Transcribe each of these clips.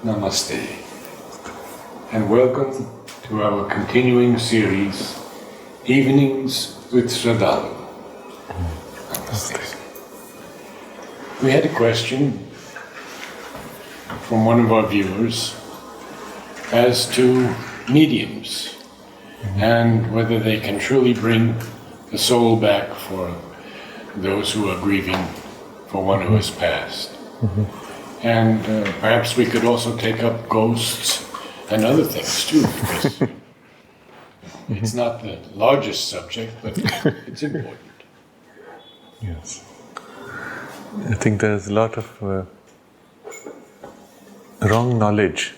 Namaste, and welcome to our continuing series, Evenings with Sraddhalu. Namaste. We had a question from one of our viewers as to mediums and whether they can truly bring the soul back for those who are grieving for one who has passed. And perhaps we could also take up ghosts and other things too, because it's not the largest subject, but it's important. Yes. I think there's a lot of wrong knowledge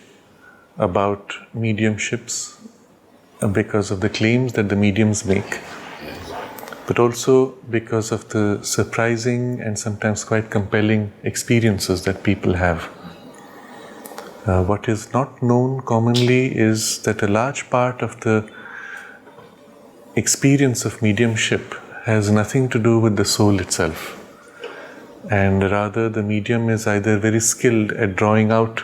about mediumships because of the claims that the mediums make, but also because of the surprising and sometimes quite compelling experiences that people have. What is not known commonly is that a large part of the experience of mediumship has nothing to do with the soul itself, and rather the medium is either very skilled at drawing out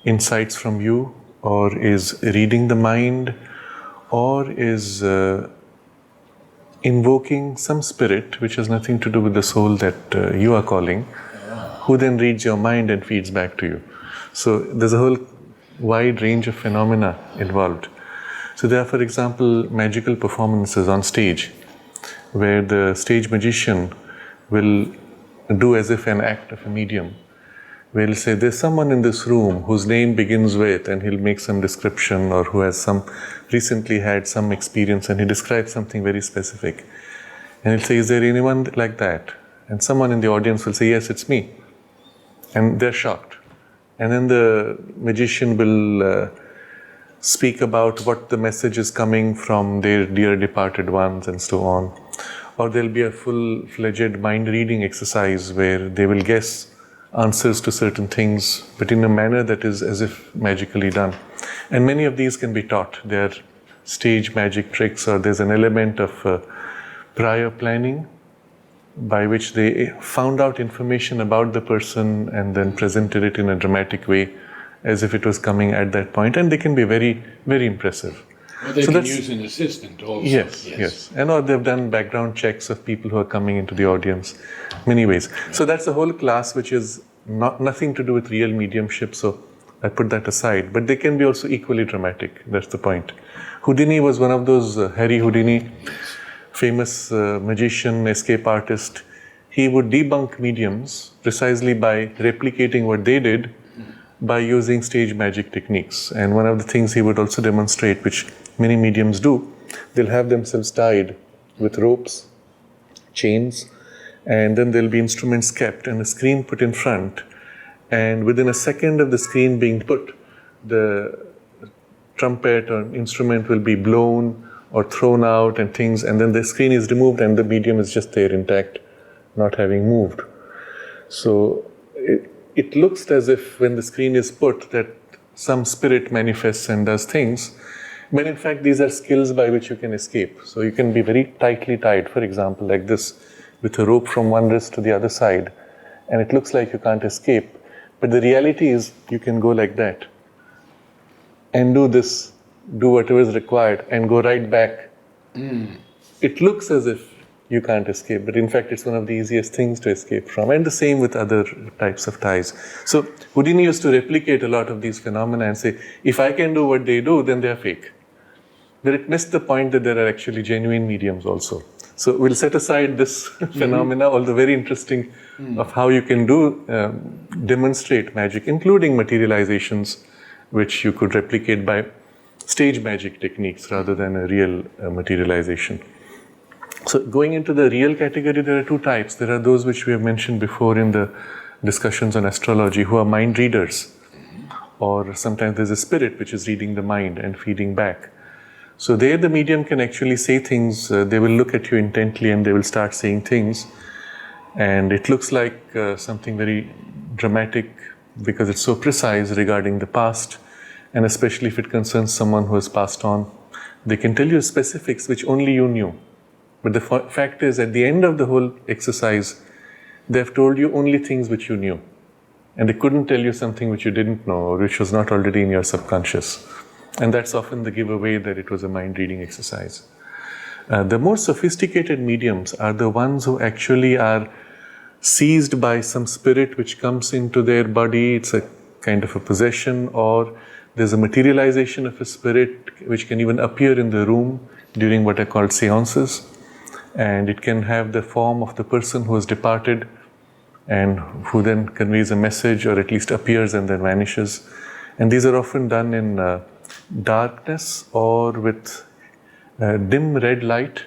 insights from you, or is reading the mind, or is invoking some spirit which has nothing to do with the soul that you are calling, who then reads your mind and feeds back to you. So there's a whole wide range of phenomena involved. So there are, for example, magical performances on stage where the stage magician will do as if an act of a medium. We'll say, there's someone in this room whose name begins with, and he'll make some description, or who has recently had some experience, and he describes something very specific. And he'll say, is there anyone like that? And someone in the audience will say, yes, it's me. And they're shocked. And then the magician will speak about what the message is coming from their dear departed ones, and so on. Or there'll be a full-fledged mind reading exercise where they will guess answers to certain things, but in a manner that is as if magically done. And many of these can be taught. They are stage magic tricks, or there's an element of prior planning by which they found out information about the person and then presented it in a dramatic way as if it was coming at that point. And they can be very, very impressive. Well, they can use an assistant also. Yes. And or they've done background checks of people who are coming into the audience, many ways. So that's a whole class which is nothing to do with real mediumship, so I put that aside. But they can be also equally dramatic, that's the point. Houdini was one of those, Harry Houdini, famous magician, escape artist. He would debunk mediums precisely by replicating what they did by using stage magic techniques. And one of the things he would also demonstrate, which many mediums do, they'll have themselves tied with ropes, chains, and then there'll be instruments kept and a screen put in front. And within a second of the screen being put, the trumpet or instrument will be blown or thrown out and things, and then the screen is removed and the medium is just there intact, not having moved. So it looks as if when the screen is put that some spirit manifests and does things, but in fact these are skills by which you can escape. So you can be very tightly tied, for example, like this, with a rope from one wrist to the other side, and it looks like you can't escape. But the reality is you can go like that and do this, do whatever is required, and go right back. It looks as if you can't escape, but in fact it's one of the easiest things to escape from. And the same with other types of ties. So Houdini used to replicate a lot of these phenomena and say, if I can do what they do, then they're fake. But it missed the point that there are actually genuine mediums also. So we'll set aside this phenomena, although very interesting, of how you can demonstrate magic, including materializations, which you could replicate by stage magic techniques rather than a real materialization. So going into the real category, there are two types. There are those which we have mentioned before in the discussions on astrology, who are mind readers, or sometimes there's a spirit which is reading the mind and feeding back. So there the medium can actually say things, they will look at you intently and they will start saying things, and it looks like something very dramatic because it's so precise regarding the past, and especially if it concerns someone who has passed on. They can tell you specifics which only you knew. But the fact is, at the end of the whole exercise, they have told you only things which you knew. and they couldn't tell you something which you didn't know or which was not already in your subconscious. And that's often the giveaway that it was a mind reading exercise. The more sophisticated mediums are the ones who actually are seized by some spirit which comes into their body. It's a kind of a possession, or there's a materialization of a spirit which can even appear in the room during what are called seances. And it can have the form of the person who has departed and who then conveys a message or at least appears and then vanishes. And these are often done in darkness or with dim red light,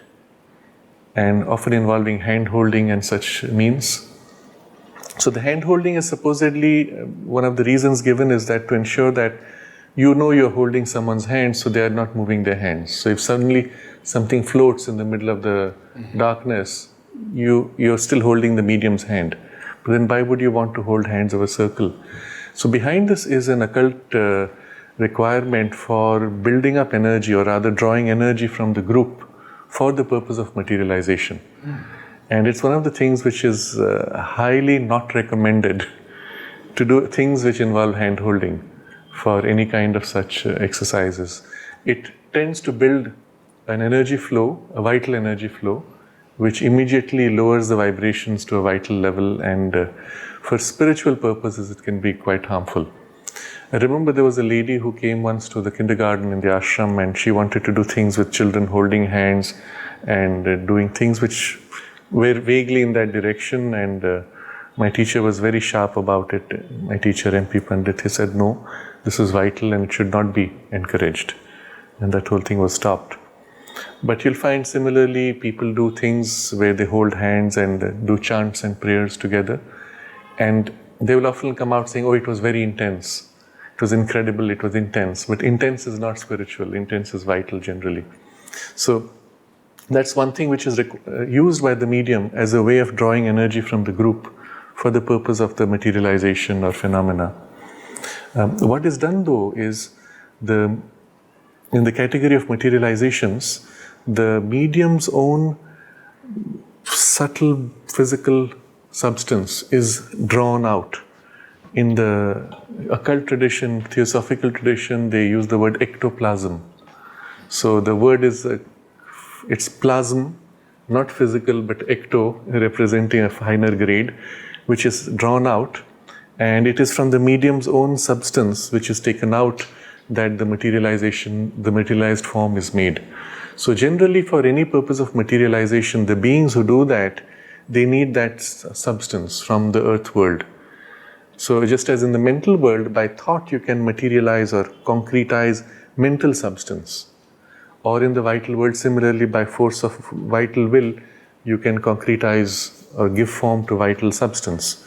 and often involving hand holding and such means. So the hand holding is supposedly one of the reasons given is that to ensure that you know you're holding someone's hand, so they are not moving their hands. So if suddenly something floats in the middle of the darkness, you're still holding the medium's hand. But then why would you want to hold hands of a circle? So behind this is an occult requirement for building up energy, or rather drawing energy from the group for the purpose of materialization. And it's one of the things which is highly not recommended to do things which involve hand holding for any kind of such exercises. It tends to build an energy flow, a vital energy flow, which immediately lowers the vibrations to a vital level, and for spiritual purposes it can be quite harmful. I remember there was a lady who came once to the kindergarten in the ashram, and she wanted to do things with children holding hands and doing things which were vaguely in that direction, and my teacher was very sharp about it. My teacher, MP Pandit, he said, no, this is vital and it should not be encouraged. And that whole thing was stopped. But you'll find similarly people do things where they hold hands and do chants and prayers together, and they will often come out saying, oh, it was very intense. It was incredible, it was intense. But intense is not spiritual, intense is vital generally. So that's one thing which is used by the medium as a way of drawing energy from the group for the purpose of the materialization or phenomena. What is done though is, in the category of materializations, the medium's own subtle physical substance is drawn out. In the occult tradition, theosophical tradition, they use the word ectoplasm. So the word is, it's plasm, not physical, but ecto, representing a finer grade, which is drawn out. And it is from the medium's own substance, which is taken out, that the materialized form is made. So generally, for any purpose of materialization, the beings who do that, they need that substance from the earth world. So just as in the mental world, by thought you can materialize or concretize mental substance. Or in the vital world, similarly, by force of vital will, you can concretize or give form to vital substance.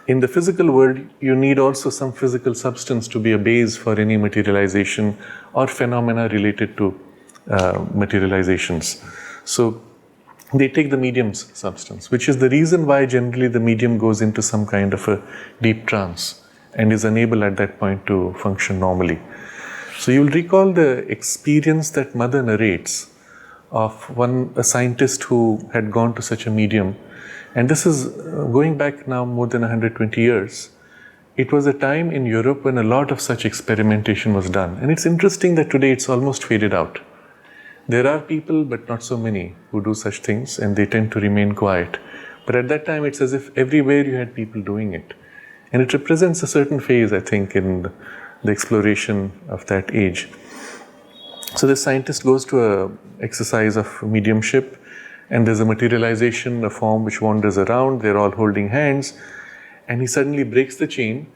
In the physical world, you need also some physical substance to be a base for any materialization or phenomena related to materializations. So they take the medium's substance, which is the reason why generally the medium goes into some kind of a deep trance and is unable at that point to function normally. So you'll recall the experience that Mother narrates of a scientist who had gone to such a medium. And this is going back now more than 120 years. It was a time in Europe when a lot of such experimentation was done. And it's interesting that today it's almost faded out. There are people, but not so many, who do such things, and they tend to remain quiet. But at that time, it's as if everywhere you had people doing it. And it represents a certain phase, I think, in the exploration of that age. So this scientist goes to an exercise of mediumship, and there's a materialization, a form which wanders around. They're all holding hands, and he suddenly breaks the chain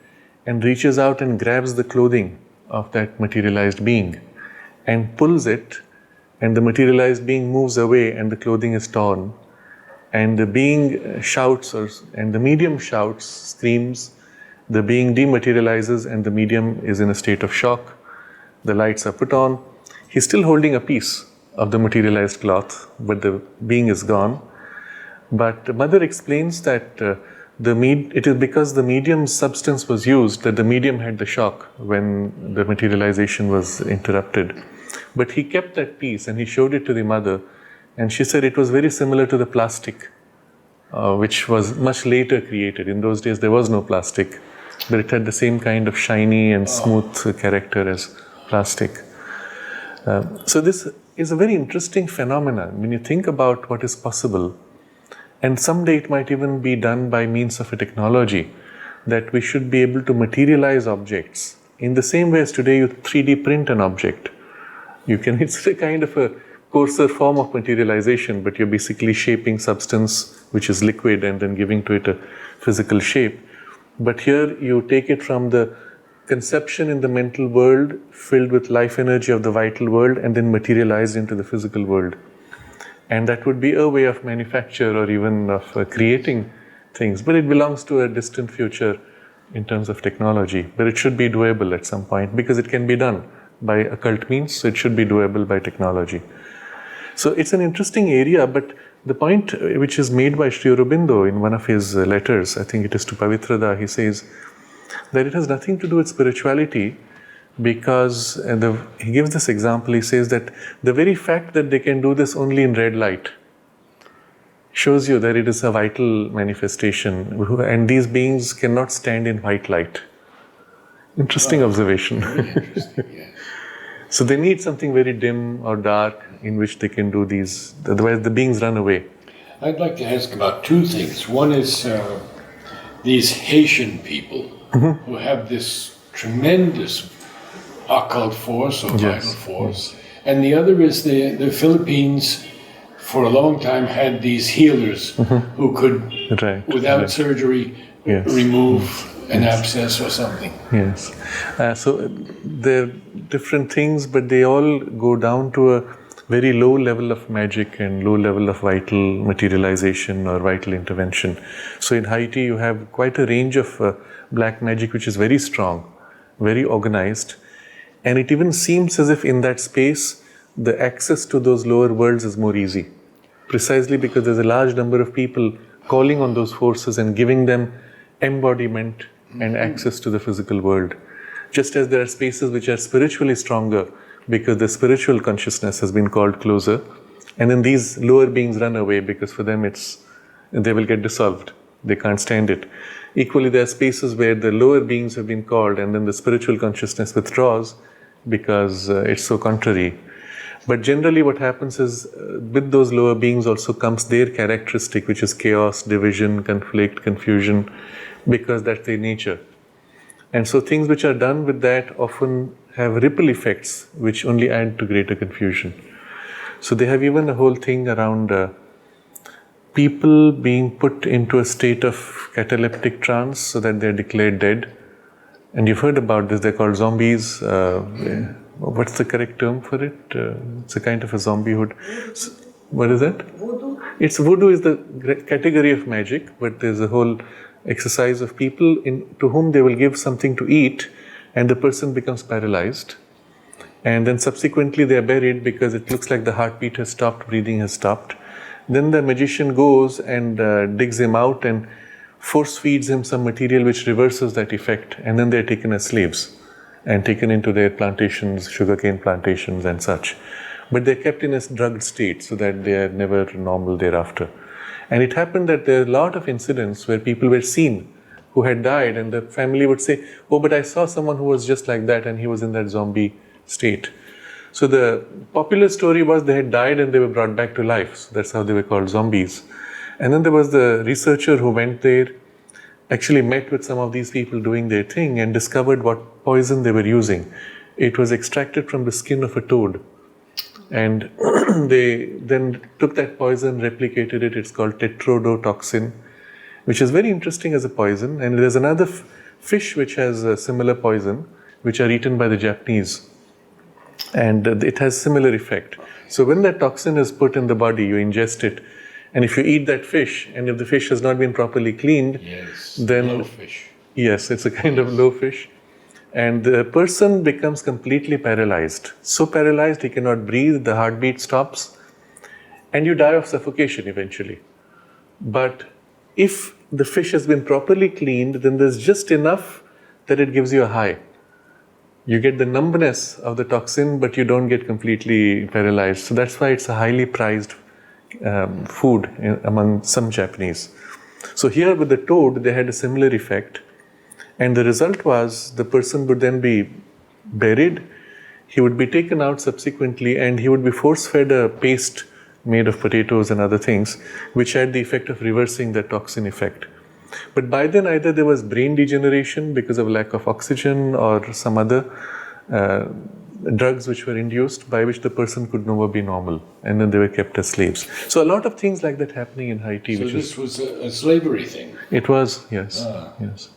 and reaches out and grabs the clothing of that materialized being and pulls it, and the materialized being moves away and the clothing is torn, and the being shouts, and the medium shouts, screams. The being dematerializes and the medium is in a state of shock. The lights are put on. He's still holding a piece of the materialized cloth, but the being is gone. But Mother explains that it is because the medium's substance was used that the medium had the shock when the materialization was interrupted. But he kept that piece and he showed it to the Mother, and she said it was very similar to the plastic, which was much later created. In those days there was no plastic. but it had the same kind of shiny and smooth character as plastic. So this is a very interesting phenomenon when you think about what is possible. And someday it might even be done by means of a technology that we should be able to materialize objects in the same way as today you 3D print an object. It's a kind of a coarser form of materialization, but you're basically shaping substance which is liquid and then giving to it a physical shape. But here you take it from the conception in the mental world filled with life energy of the vital world and then materialized into the physical world. And that would be a way of manufacture or even of creating things. But it belongs to a distant future in terms of technology. But it should be doable at some point because it can be done by occult means. So it should be doable by technology. So it's an interesting area. But the point which is made by Sri Aurobindo in one of his letters, I think it is to Pavitrada, he says that it has nothing to do with spirituality. Because he gives this example, he says that the very fact that they can do this only in red light shows you that it is a vital manifestation, and these beings cannot stand in white light. Interesting observation. Very interesting, yes. So they need something very dim or dark in which they can do these, otherwise the beings run away. I'd like to ask about two things. One is these Haitian people who have this tremendous occult force or vital force, and the other is the Philippines for a long time had these healers who could, without surgery, remove an abscess or something. Yes. So they're different things, but they all go down to a very low level of magic and low level of vital materialization or vital intervention. So in Haiti, you have quite a range of black magic which is very strong, very organized. And it even seems as if in that space, the access to those lower worlds is more easy. Precisely because there's a large number of people calling on those forces and giving them embodiment and access to the physical world. Just as there are spaces which are spiritually stronger because the spiritual consciousness has been called closer. And then these lower beings run away because for them they will get dissolved. They can't stand it. Equally, there are spaces where the lower beings have been called and then the spiritual consciousness withdraws because it's so contrary. But generally what happens is with those lower beings also comes their characteristic, which is chaos, division, conflict, confusion, because that's their nature. And so things which are done with that often have ripple effects which only add to greater confusion. So they have even a whole thing around people being put into a state of cataleptic trance so that they're declared dead. And you've heard about this, they're called zombies. What's the correct term for it? It's a kind of a zombiehood. So, what is that? Voodoo. Voodoo is the category of magic, but there's a whole exercise of people to whom they will give something to eat and the person becomes paralyzed. And then subsequently they are buried because it looks like the heartbeat has stopped, breathing has stopped. Then the magician goes and digs him out and force feeds him some material which reverses that effect, and then they're taken as slaves and taken into their plantations, sugarcane plantations and such. But they're kept in a drugged state so that they are never normal thereafter. And it happened that there are a lot of incidents where people were seen who had died and the family would say, oh, but I saw someone who was just like that and he was in that zombie state. So the popular story was they had died and they were brought back to life. So that's how they were called zombies. And then there was the researcher who went there, actually met with some of these people doing their thing and discovered what poison they were using. It was extracted from the skin of a toad. And they then took that poison, replicated it. It's called tetrodotoxin, which is very interesting as a poison. And there's another fish which has a similar poison, which are eaten by the Japanese. And it has similar effect. So when that toxin is put in the body, you ingest it. And if you eat that fish, and if the fish has not been properly cleaned, then low fish. Yes, it's a kind of low fish. And the person becomes completely paralyzed. So paralyzed he cannot breathe, the heartbeat stops, and you die of suffocation eventually. But if the fish has been properly cleaned, then there's just enough that it gives you a high. You get the numbness of the toxin, but you don't get completely paralyzed. So that's why it's a highly prized food among some Japanese. So here with the toad, they had a similar effect. And the result was the person would then be buried, he would be taken out subsequently, and he would be force-fed a paste made of potatoes and other things, which had the effect of reversing the toxin effect. But by then, either there was brain degeneration because of lack of oxygen or some other drugs which were induced by which the person could no more be normal, and then they were kept as slaves. So a lot of things like that happening in Haiti. So this was a slavery thing? It was, yes. Yes.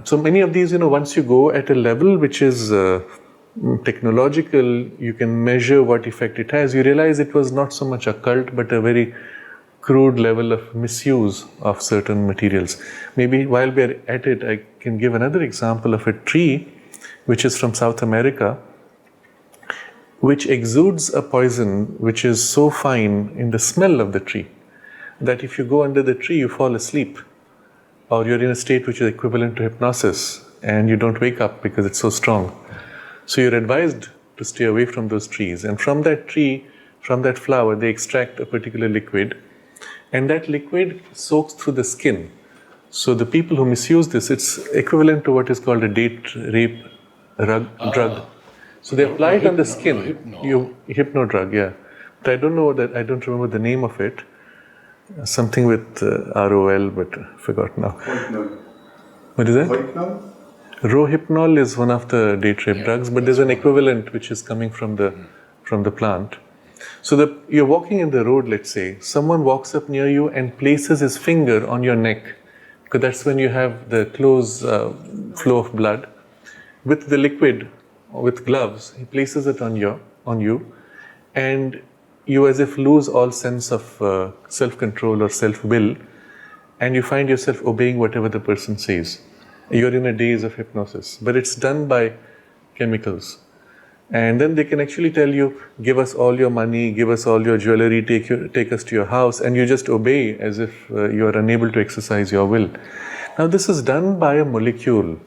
So many of these, once you go at a level which is technological, you can measure what effect it has. You realize it was not so much a cult, but a very crude level of misuse of certain materials. Maybe while we're at it, I can give another example of a tree which is from South America, which exudes a poison which is so fine in the smell of the tree that if you go under the tree, you fall asleep, or you're in a state which is equivalent to hypnosis, and you don't wake up because it's so strong. So you're advised to stay away from those trees. And from that tree, from that flower, they extract a particular liquid, and that liquid soaks through the skin. So the people who misuse this, it's equivalent to what is called a date rape drug. So they apply it on the skin. Hypno drug, yeah. But I don't remember the name of it. Something with ROL, but I forgot now. Rohypnol. What is that? Rohypnol? Rohypnol is one of the date rape drugs, but there's an equivalent which is coming from the plant. So you're walking in the road, let's say, someone walks up near you and places his finger on your neck, because that's when you have the close flow of blood. With the liquid, with gloves, he places it on you, and you as if lose all sense of self-control or self-will, and you find yourself obeying whatever the person says. You're in a daze of hypnosis, but it's done by chemicals. And then they can actually tell you, give us all your money, give us all your jewelry, take us to your house, and you just obey as if you are unable to exercise your will. Now this is done by a molecule,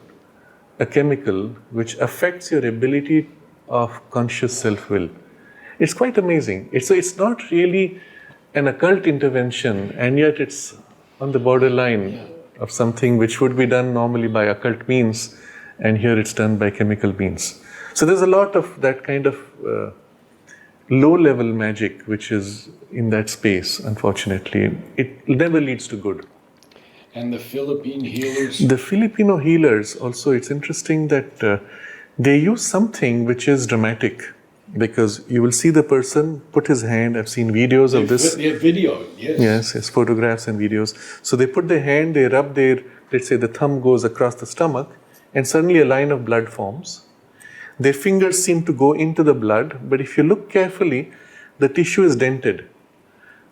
a chemical, which affects your ability of conscious self-will. It's quite amazing. It's not really an occult intervention, and yet it's on the borderline of something which would be done normally by occult means, and here it's done by chemical means. So there's a lot of that kind of low-level magic which is in that space, unfortunately. It never leads to good. And the Philippine healers? The Filipino healers also, it's interesting that they use something which is dramatic, because you will see the person put his hand, I've seen videos of this. They have video, yes. Yes, photographs and videos. So they put their hand, they rub let's say the thumb goes across the stomach, and suddenly a line of blood forms. Their fingers seem to go into the blood, but if you look carefully, the tissue is dented.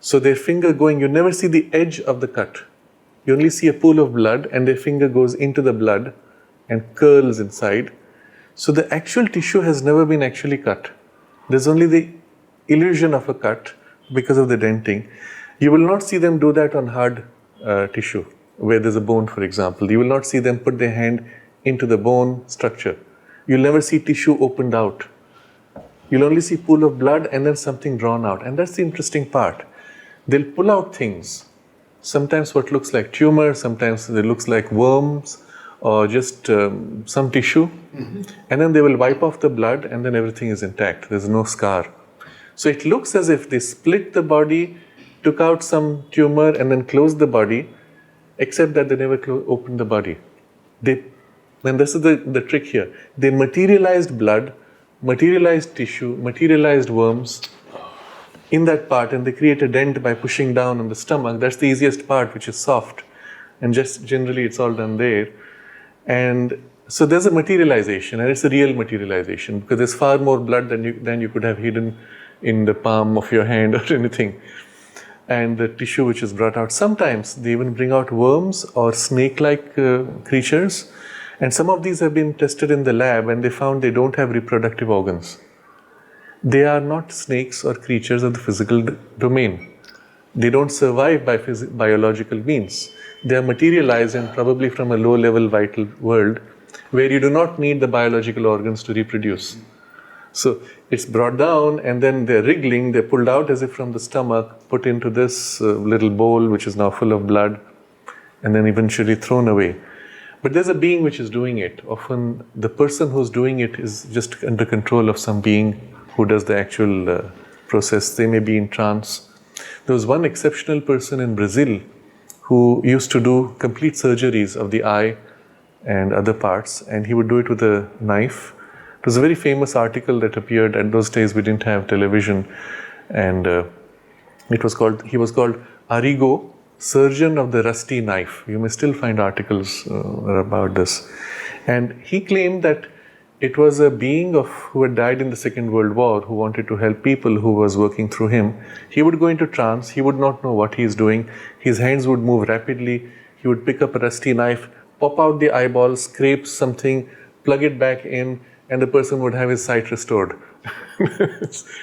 So their finger going, you never see the edge of the cut. You only see a pool of blood, and their finger goes into the blood and curls inside. So the actual tissue has never been actually cut. There's only the illusion of a cut because of the denting. You will not see them do that on hard tissue, where there's a bone, for example. You will not see them put their hand into the bone structure. You'll never see tissue opened out. You'll only see pool of blood and then something drawn out. And that's the interesting part. They'll pull out things. Sometimes what looks like tumor, sometimes it looks like worms, or just some tissue. Mm-hmm. And then they will wipe off the blood, and then everything is intact. There's no scar. So it looks as if they split the body, took out some tumor, and then closed the body, except that they never opened the body. And this is the trick here. They materialized blood, materialized tissue, materialized worms in that part, and they create a dent by pushing down on the stomach. That's the easiest part, which is soft. And just generally it's all done there. And so there's a materialization, and it's a real materialization, because there's far more blood than you could have hidden in the palm of your hand or anything. And the tissue which is brought out. Sometimes they even bring out worms or snake-like creatures. And some of these have been tested in the lab, and they found they don't have reproductive organs. They are not snakes or creatures of the physical domain. They don't survive by biological means. They are materialized, and probably from a low-level vital world where you do not need the biological organs to reproduce. So it's brought down, and then they're wriggling, they're pulled out as if from the stomach, put into this little bowl which is now full of blood, and then eventually thrown away. But there's a being which is doing it. Often the person who's doing it is just under control of some being who does the actual process. They may be in trance. There was one exceptional person in Brazil who used to do complete surgeries of the eye and other parts, and he would do it with a knife. It was a very famous article that appeared. At those days we didn't have television, and he was called Arrigo, surgeon of the rusty knife. You may still find articles about this. And he claimed that it was a being who had died in the Second World War, who wanted to help people, who was working through him. He would go into trance. He would not know what he is doing. His hands would move rapidly. He would pick up a rusty knife, pop out the eyeball, scrape something, plug it back in, and the person would have his sight restored.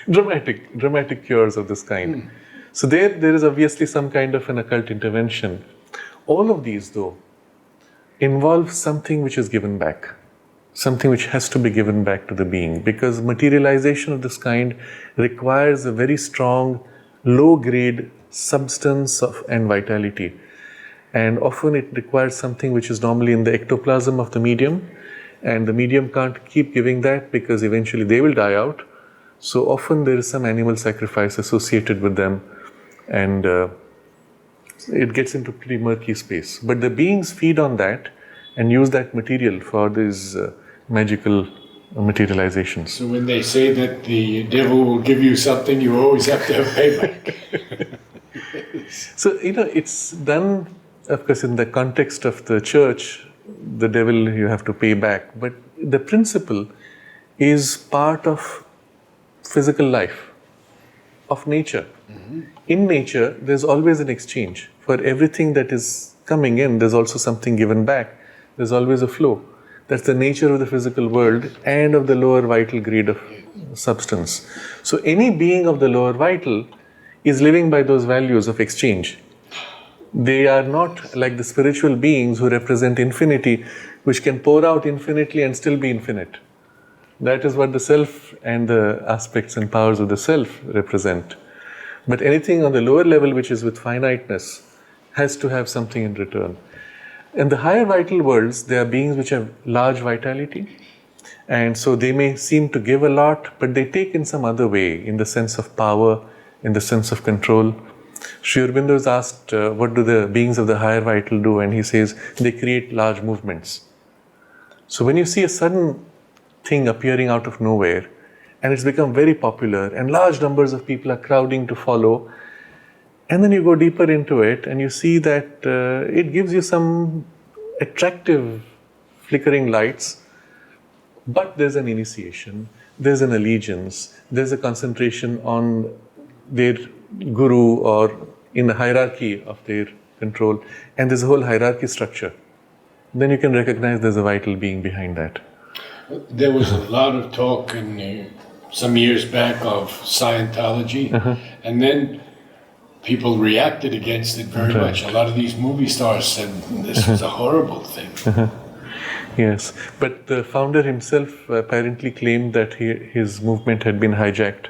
dramatic cures of this kind. So there is obviously some kind of an occult intervention. All of these, though, involve something which is given back, something which has to be given back to the being, because materialization of this kind requires a very strong, low-grade substance and vitality. And often it requires something which is normally in the ectoplasm of the medium, and the medium can't keep giving that because eventually they will die out. So often there is some animal sacrifice associated with them, and it gets into pretty murky space. But the beings feed on that and use that material for these magical materializations. So when they say that the devil will give you something, you always have to have payback. So, it's done, of course, in the context of the church. The devil you have to pay back. But the principle is part of physical life, of nature. Mm-hmm. In nature, there's always an exchange. For everything that is coming in, there's also something given back. There's always a flow. That's the nature of the physical world and of the lower vital grade of substance. So any being of the lower vital is living by those values of exchange. They are not like the spiritual beings who represent infinity, which can pour out infinitely and still be infinite. That is what the self and the aspects and powers of the self represent. But anything on the lower level which is with finiteness has to have something in return. In the higher vital worlds, there are beings which have large vitality, and so they may seem to give a lot, but they take in some other way, in the sense of power, in the sense of control. Sri Aurobindo is asked, what do the beings of the higher vital do? And he says, they create large movements. So when you see a sudden thing appearing out of nowhere, and it's become very popular, and large numbers of people are crowding to follow, and then you go deeper into it, and you see that it gives you some attractive flickering lights, but there's an initiation, there's an allegiance, there's a concentration on their guru or in the hierarchy of their control, and there's a whole hierarchy structure. Then you can recognize there's a vital being behind that. There was a lot of talk some years back of Scientology, and then people reacted against it very much. A lot of these movie stars said this was a horrible thing. Yes, but the founder himself apparently claimed that his movement had been hijacked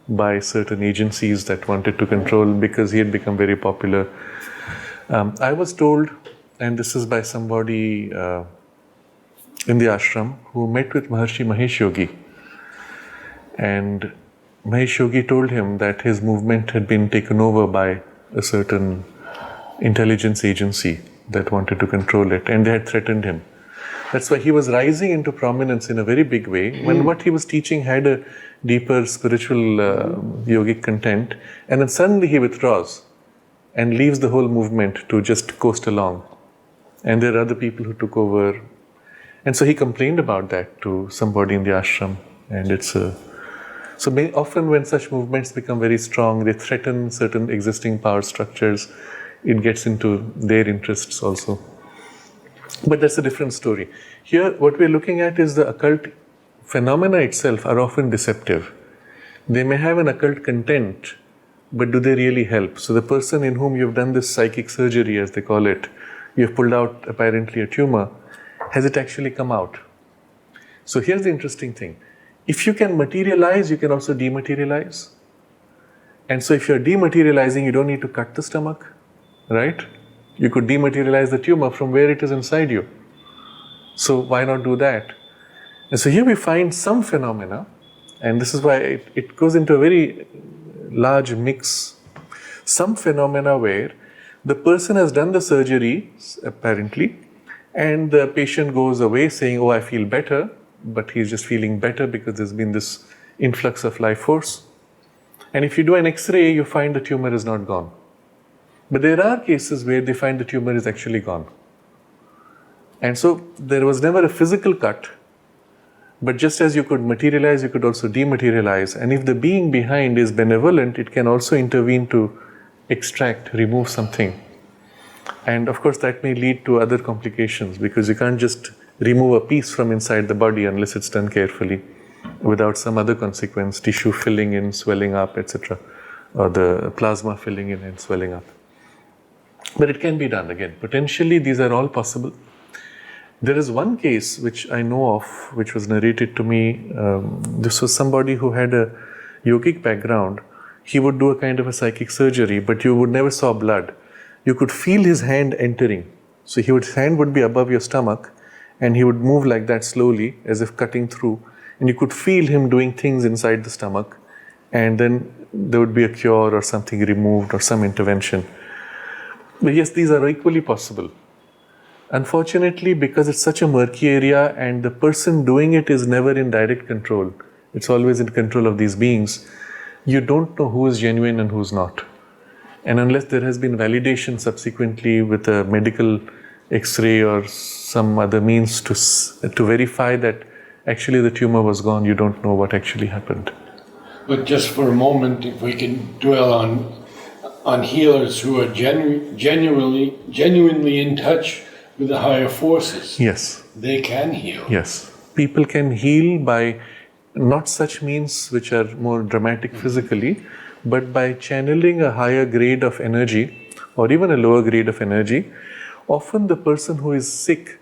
by certain agencies that wanted to control, because he had become very popular. I was told, and this is by somebody in the ashram, who met with Maharshi Mahesh Yogi, and Mahesh Yogi told him that his movement had been taken over by a certain intelligence agency that wanted to control it, and they had threatened him. That's why he was rising into prominence in a very big way, when what he was teaching had a deeper spiritual yogic content, and then suddenly he withdraws and leaves the whole movement to just coast along. And there are other people who took over. And so he complained about that to somebody in the ashram. And often when such movements become very strong, they threaten certain existing power structures. It gets into their interests also. But that's a different story. Here, what we're looking at is the occult phenomena itself are often deceptive. They may have an occult content, but do they really help? So the person in whom you've done this psychic surgery, as they call it, you've pulled out apparently a tumor, has it actually come out? So here's the interesting thing. If you can materialize, you can also dematerialize. And so if you're dematerializing, you don't need to cut the stomach, right? You could dematerialize the tumor from where it is inside you. So why not do that? And so here we find some phenomena, and this is why it goes into a very large mix. Some phenomena where the person has done the surgery, apparently, and the patient goes away saying, oh, I feel better, but he's just feeling better because there's been this influx of life force. And if you do an X-ray, you find the tumor is not gone. But there are cases where they find the tumor is actually gone. And so there was never a physical cut, but just as you could materialize, you could also dematerialize. And if the being behind is benevolent, it can also intervene to extract, remove something. And of course, that may lead to other complications because you can't just remove a piece from inside the body unless it's done carefully without some other consequence, tissue filling in, swelling up, etc., or the plasma filling in and swelling up. But it can be done again. Potentially, these are all possible. There is one case which I know of, which was narrated to me. This was somebody who had a yogic background. He would do a kind of a psychic surgery, but you would never saw blood. You could feel his hand entering. So his hand would be above your stomach, and he would move like that slowly, as if cutting through. And you could feel him doing things inside the stomach, and then there would be a cure or something removed or some intervention. But yes, these are equally possible. Unfortunately, because it's such a murky area and the person doing it is never in direct control, it's always in control of these beings, you don't know who is genuine and who's not. And unless there has been validation subsequently with a medical X-ray or some other means to verify that actually the tumor was gone, you don't know what actually happened. But just for a moment, if we can dwell on healers who are genuinely in touch with the higher forces. Yes. They can heal. Yes. People can heal by not such means which are more dramatic physically, but by channeling a higher grade of energy or even a lower grade of energy. Often the person who is sick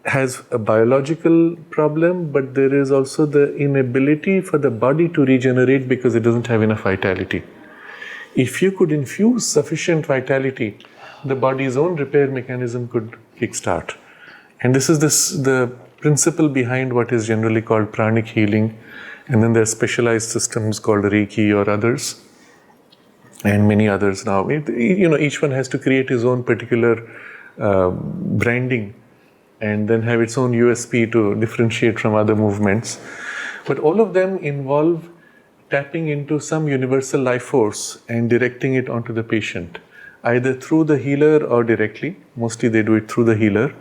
has a biological problem, but there is also the inability for the body to regenerate because it doesn't have enough vitality. If you could infuse sufficient vitality, the body's own repair mechanism could kickstart. And this is the principle behind what is generally called pranic healing. And then there are specialized systems called Reiki or others, and many others now. Each one has to create his own particular branding and then have its own USP to differentiate from other movements. But all of them involve tapping into some universal life force and directing it onto the patient, either through the healer or directly. Mostly they do it through the healer.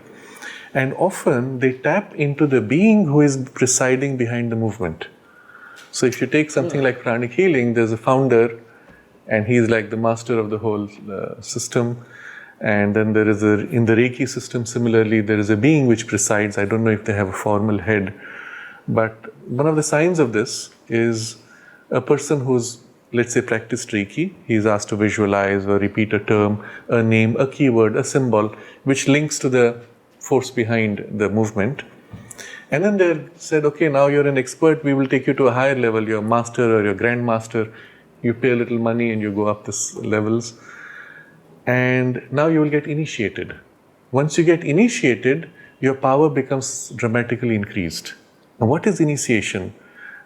And often they tap into the being who is presiding behind the movement. So if you take something like pranic healing, there's a founder and he's like the master of the whole system. And then there is in the Reiki system, similarly, there is a being which presides. I don't know if they have a formal head, but one of the signs of this is a person who's, let's say, practiced Reiki. He's asked to visualize or repeat a term, a name, a keyword, a symbol, which links to the force behind the movement. And then they said, okay, now you're an expert, we will take you to a higher level, you're a master or you're a grandmaster. You pay a little money and you go up these levels. And now you will get initiated. Once you get initiated, your power becomes dramatically increased. Now, what is initiation?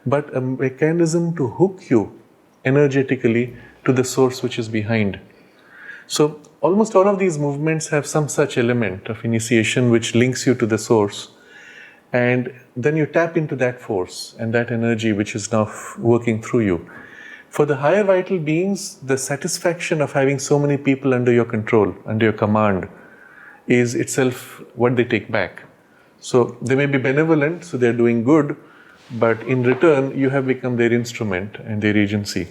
But a mechanism to hook you energetically to the source which is behind. So almost all of these movements have some such element of initiation which links you to the source. And then you tap into that force and that energy which is now working through you. For the higher vital beings, the satisfaction of having so many people under your control, under your command, is itself what they take back. So they may be benevolent, so they're doing good, but in return, you have become their instrument and their agency.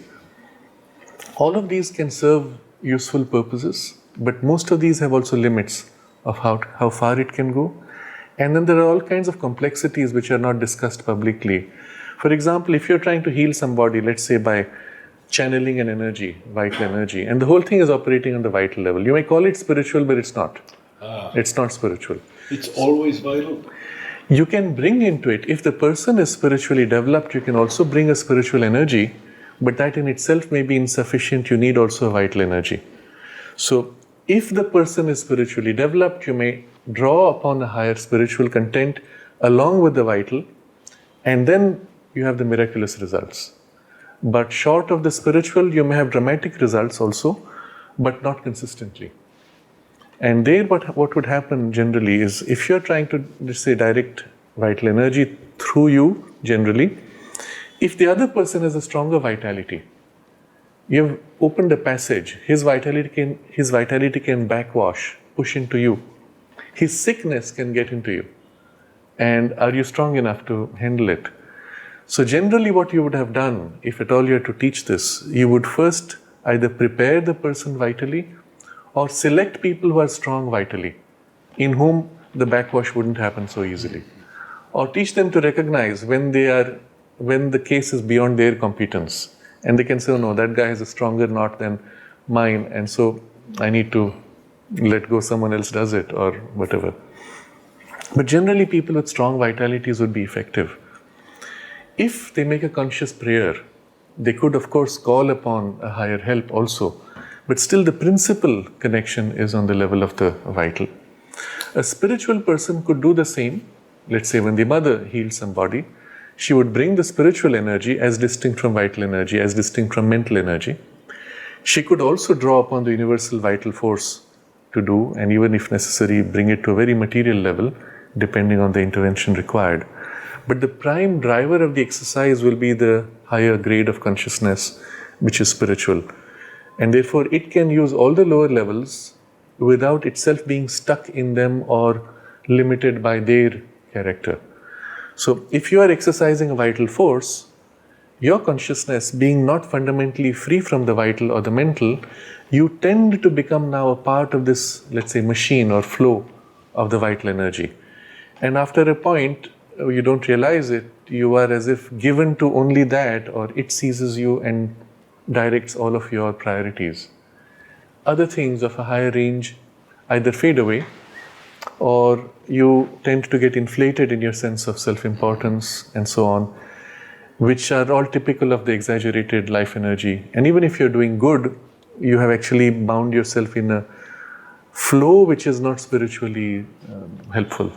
All of these can serve useful purposes, but most of these have also limits of how far it can go. And then there are all kinds of complexities which are not discussed publicly. For example, if you're trying to heal somebody, let's say by channeling an energy, vital energy, and the whole thing is operating on the vital level. You may call it spiritual, but it's not. It's not spiritual. It's always vital. You can bring into it, if the person is spiritually developed, you can also bring a spiritual energy, but that in itself may be insufficient. You need also a vital energy. So if the person is spiritually developed, you may draw upon a higher spiritual content along with the vital, and then you have the miraculous results. But short of the spiritual, you may have dramatic results also, but not consistently. And there, what would happen generally is, if you're trying to, let's say, direct vital energy through you, generally, if the other person has a stronger vitality, you've opened a passage, his vitality can backwash, push into you. His sickness can get into you. And are you strong enough to handle it? So generally what you would have done, if at all you had to teach this, you would first either prepare the person vitally or select people who are strong vitally, in whom the backwash wouldn't happen so easily. Or teach them to recognize when the case is beyond their competence. And they can say, oh no, that guy has a stronger knot than mine, and so I need to let go, someone else does it, or whatever. But generally people with strong vitalities would be effective. If they make a conscious prayer, they could of course call upon a higher help also, but still the principal connection is on the level of the vital. A spiritual person could do the same. Let's say when the mother healed somebody, she would bring the spiritual energy as distinct from vital energy, as distinct from mental energy. She could also draw upon the universal vital force to do, and even if necessary, bring it to a very material level, depending on the intervention required. But the prime driver of the exercise will be the higher grade of consciousness, which is spiritual. And therefore, it can use all the lower levels without itself being stuck in them or limited by their character. So, if you are exercising a vital force, your consciousness being not fundamentally free from the vital or the mental, you tend to become now a part of this, let's say, machine or flow of the vital energy. And after a point, you don't realize it, you are as if given to only that, or it seizes you and directs all of your priorities. Other things of a higher range either fade away, or you tend to get inflated in your sense of self-importance and so on, which are all typical of the exaggerated life energy. And even if you're doing good, you have actually bound yourself in a flow which is not spiritually helpful.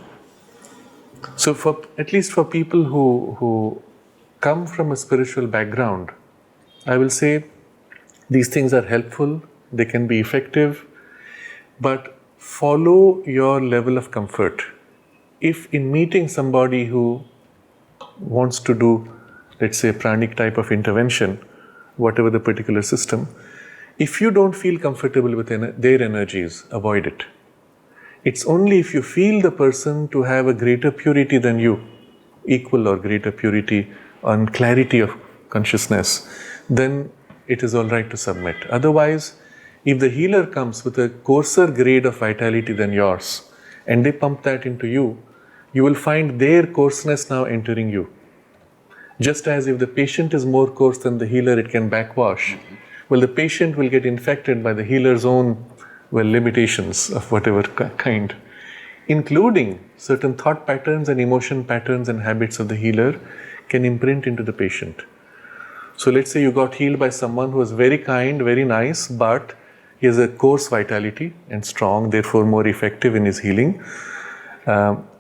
So at least for people who come from a spiritual background, I will say these things are helpful, they can be effective, but follow your level of comfort. If in meeting somebody who wants to do, let's say, a pranic type of intervention, whatever the particular system, if you don't feel comfortable with their energies, avoid it. It's only if you feel the person to have a greater purity than you, equal or greater purity and clarity of consciousness, then it is all right to submit. Otherwise, if the healer comes with a coarser grade of vitality than yours, and they pump that into you, you will find their coarseness now entering you. Just as if the patient is more coarse than the healer, it can backwash. Well, the patient will get infected by the healer's own, limitations of whatever kind, including certain thought patterns and emotion patterns and habits of the healer can imprint into the patient. So let's say you got healed by someone who was very kind, very nice, but he has a coarse vitality and strong, therefore more effective in his healing.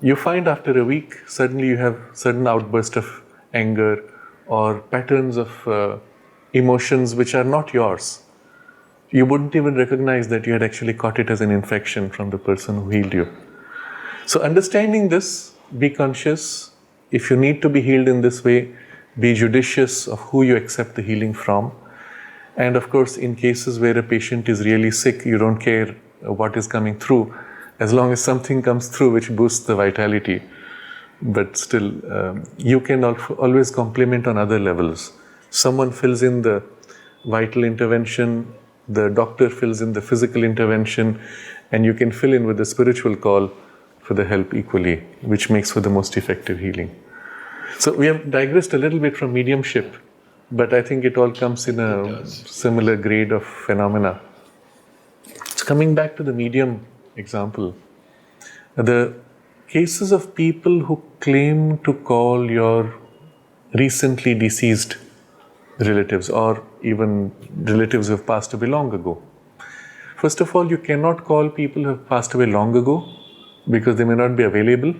You find after a week, suddenly you have sudden outburst of anger or patterns of emotions which are not yours. You wouldn't even recognize that you had actually caught it as an infection from the person who healed you. So understanding this, be conscious. If you need to be healed in this way, be judicious of who you accept the healing from. And of course, in cases where a patient is really sick, you don't care what is coming through, as long as something comes through which boosts the vitality. But still, you can always complement on other levels. Someone fills in the vital intervention, the doctor fills in the physical intervention, and you can fill in with the spiritual call for the help equally, which makes for the most effective healing. So we have digressed a little bit from mediumship, but I think it all comes in a similar grade of phenomena. So coming back to the medium example, the cases of people who claim to call your recently deceased relatives or even relatives who have passed away long ago. First of all, you cannot call people who have passed away long ago because they may not be available,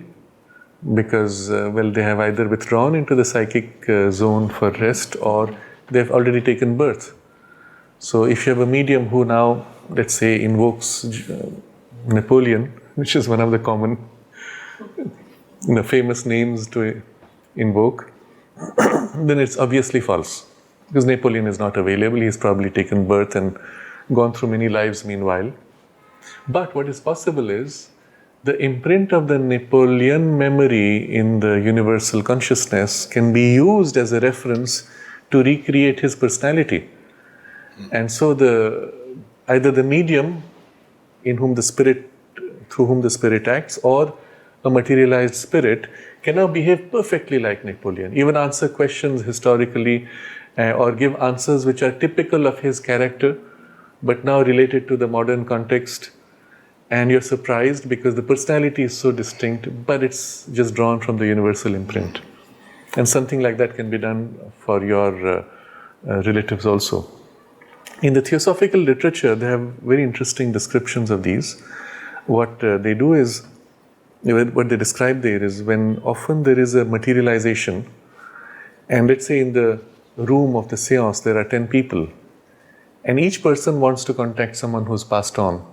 because, they have either withdrawn into the psychic zone for rest or they've already taken birth. So if you have a medium who now, let's say, invokes Napoleon, which is one of the common, famous names to invoke, then it's obviously false. Because Napoleon is not available, he's probably taken birth and gone through many lives meanwhile. But what is possible is the imprint of the Napoleon memory in the universal consciousness can be used as a reference to recreate his personality. And so either the medium through whom the spirit acts, or a materialized spirit can now behave perfectly like Napoleon, even answer questions historically, or give answers which are typical of his character, but now related to the modern context. And you're surprised because the personality is so distinct, but it's just drawn from the universal imprint. And something like that can be done for your relatives also. In the theosophical literature, they have very interesting descriptions of these. What they do is, what they describe there is when often there is a materialization, and let's say in the room of the seance there are 10 people, and each person wants to contact someone who's passed on.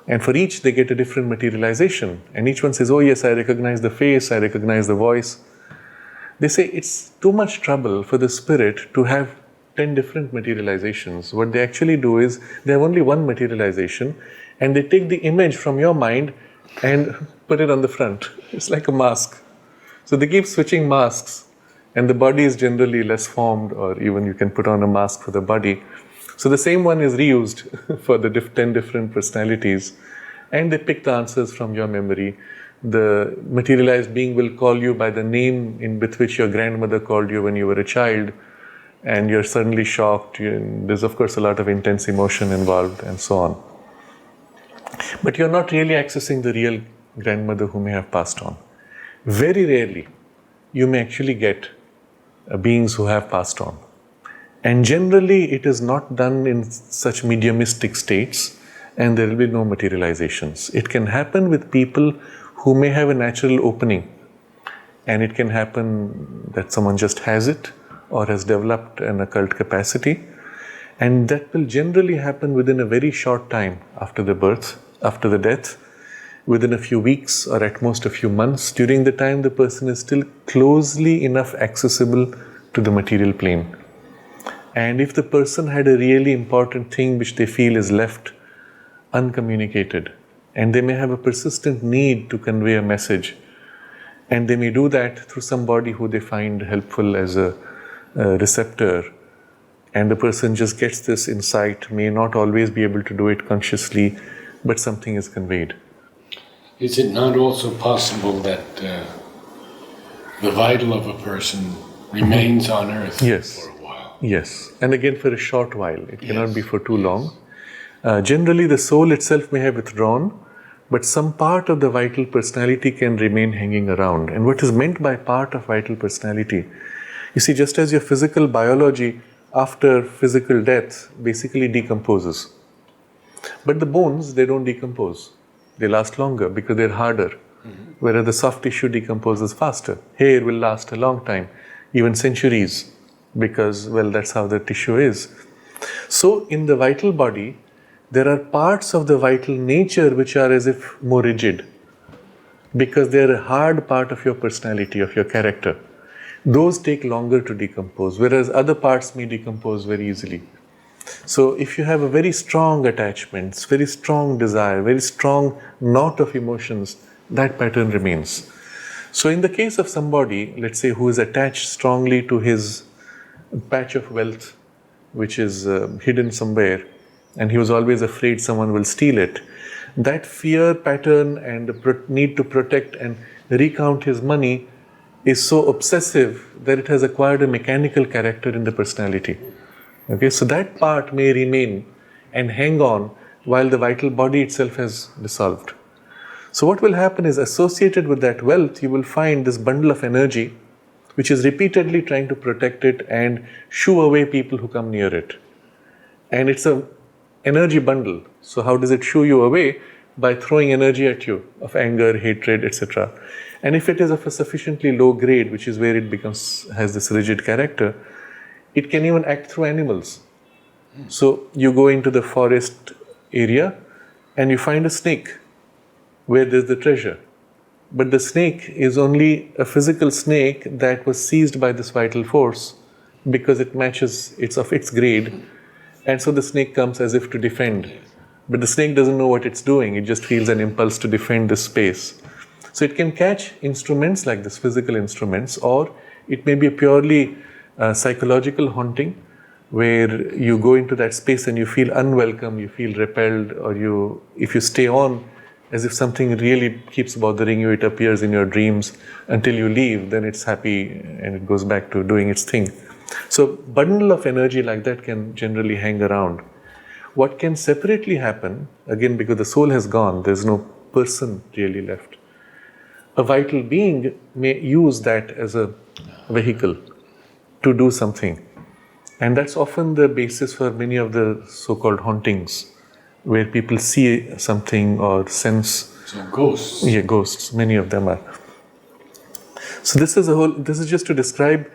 And for each, they get a different materialization. And each one says, oh yes, I recognize the face, I recognize the voice. They say it's too much trouble for the spirit to have 10 different materializations. What they actually do is, they have only one materialization, and they take the image from your mind and put it on the front. It's like a mask. So they keep switching masks, and the body is generally less formed, or even you can put on a mask for the body. So the same one is reused for the 10 different personalities, and they pick the answers from your memory. The materialized being will call you by the name with which your grandmother called you when you were a child, and you're suddenly shocked. There's of course a lot of intense emotion involved and so on. But you're not really accessing the real grandmother who may have passed on. Very rarely you may actually get beings who have passed on. And generally it is not done in such mediumistic states, and there will be no materializations. It can happen with people who may have a natural opening, and it can happen that someone just has it or has developed an occult capacity, and that will generally happen within a very short time after the birth, after the death, within a few weeks or at most a few months, during the time the person is still closely enough accessible to the material plane. And if the person had a really important thing which they feel is left uncommunicated, and they may have a persistent need to convey a message, and they may do that through somebody who they find helpful as a receptor, and the person just gets this insight, may not always be able to do it consciously, but something is conveyed. Is it not also possible that the vital of a person remains on earth for a while? Yes, and again for a short while. It cannot be for too long. Generally, the soul itself may have withdrawn, but some part of the vital personality can remain hanging around. And what is meant by part of vital personality? You see, just as your physical biology after physical death basically decomposes. But the bones, they don't decompose. They last longer because they're harder. Whereas the soft tissue decomposes faster. Hair will last a long time, even centuries, because, that's how the tissue is. So in the vital body, there are parts of the vital nature which are as if more rigid, because they're a hard part of your personality, of your character. Those take longer to decompose, whereas other parts may decompose very easily. So if you have a very strong attachment, very strong desire, very strong knot of emotions, that pattern remains. So in the case of somebody, let's say, who is attached strongly to his patch of wealth, which is hidden somewhere, and he was always afraid someone will steal it, that fear pattern and the need to protect and recount his money is so obsessive that it has acquired a mechanical character in the personality. Okay, so that part may remain and hang on while the vital body itself has dissolved. So what will happen is, associated with that wealth, you will find this bundle of energy which is repeatedly trying to protect it and shoo away people who come near it. And it's an energy bundle. So how does it shoo you away? by throwing energy at you of anger, hatred, etc. And if it is of a sufficiently low grade, which is where it has this rigid character, it can even act through animals. So you go into the forest area and you find a snake where there's the treasure. But the snake is only a physical snake that was seized by this vital force because it matches, it's of its grade. And so the snake comes as if to defend. But the snake doesn't know what it's doing. It just feels an impulse to defend this space. So it can catch instruments like this, physical instruments, or it may be a purely psychological haunting, where you go into that space and you feel unwelcome, you feel repelled, or if you stay on, as if something really keeps bothering you, it appears in your dreams until you leave, then it's happy and it goes back to doing its thing. So bundle of energy like that can generally hang around. What can separately happen, again because the soul has gone, there's no person really left. A vital being may use that as a vehicle to do something. And that's often the basis for many of the so-called hauntings, where people see something or sense. So ghosts. Yeah, ghosts. Many of them are. So this is just to describe,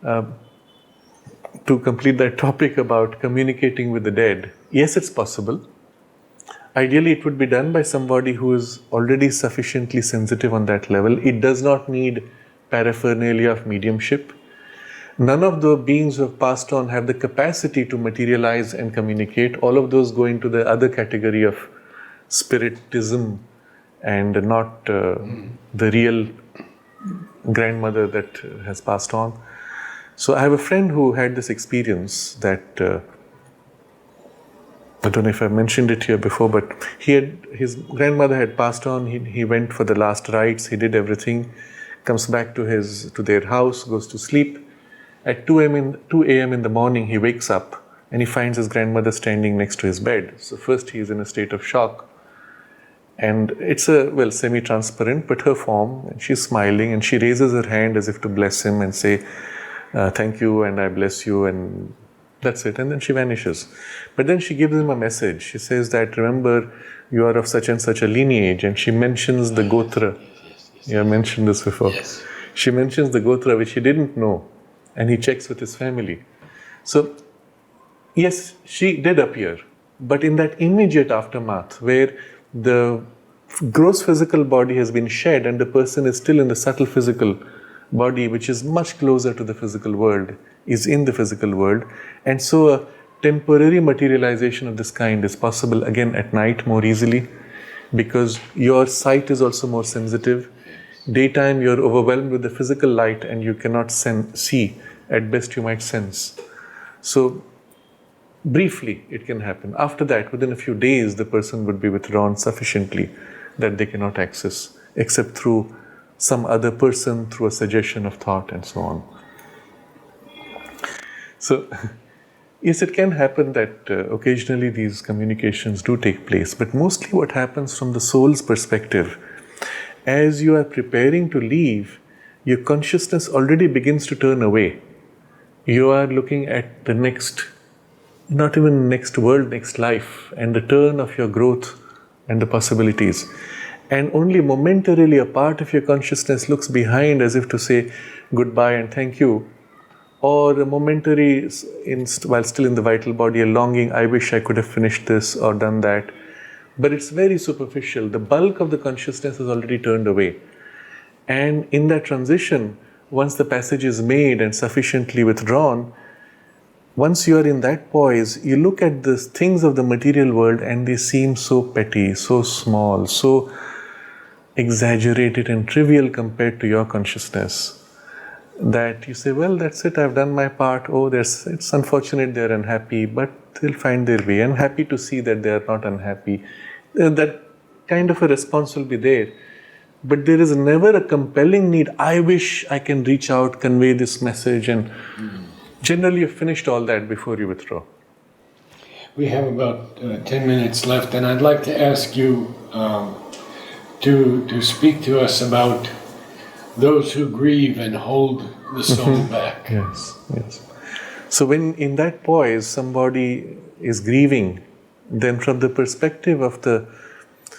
to complete that topic about communicating with the dead. Yes, it's possible. Ideally, it would be done by somebody who is already sufficiently sensitive on that level. It does not need paraphernalia of mediumship. None of the beings who have passed on have the capacity to materialize and communicate. All of those go into the other category of spiritism and not the real grandmother that has passed on. So I have a friend who had this experience that, I don't know if I mentioned it here before, but his grandmother had passed on. He went for the last rites, he did everything, comes back to their house, goes to sleep. At 2 a.m. in the morning, he wakes up and he finds his grandmother standing next to his bed. So first he is in a state of shock. And it's semi-transparent, but her form, and she's smiling and she raises her hand as if to bless him and say, thank you and I bless you, and that's it. And then she vanishes. But then she gives him a message. She says that, remember, you are of such and such a lineage, and she mentions the Gotra. Yes. I mentioned this before. Yes. She mentions the Gotra, which he didn't know. And he checks with his family. So, yes, she did appear, but in that immediate aftermath where the gross physical body has been shed and the person is still in the subtle physical body, which is much closer to the physical world, is in the physical world. And so a temporary materialization of this kind is possible again at night more easily, because your sight is also more sensitive. Daytime, you're overwhelmed with the physical light and you cannot see. At best, you might sense. So, briefly, it can happen. After that, within a few days, the person would be withdrawn sufficiently that they cannot access, except through some other person, through a suggestion of thought, and so on. So, yes, it can happen that occasionally these communications do take place, but mostly what happens from the soul's perspective, as you are preparing to leave, your consciousness already begins to turn away. You are looking at the next, not even next world, next life, and the turn of your growth and the possibilities. And only momentarily a part of your consciousness looks behind as if to say goodbye and thank you. Or a momentary, while still in the vital body, a longing, I wish I could have finished this or done that. But it's very superficial. The bulk of the consciousness is already turned away. And in that transition, once the passage is made and sufficiently withdrawn, once you are in that poise, you look at the things of the material world and they seem so petty, so small, so exaggerated and trivial compared to your consciousness, that you say, well, that's it, I've done my part. Oh, it's unfortunate they're unhappy, but they'll find their way. I'm happy to see that they're not unhappy. That kind of a response will be there. But there is never a compelling need, I wish I can reach out, convey this message, and generally you've finished all that before you withdraw. We have about 10 minutes left, and I'd like to ask you to speak to us about those who grieve and hold the soul back. Yes. So when in that poise somebody is grieving, then from the perspective of the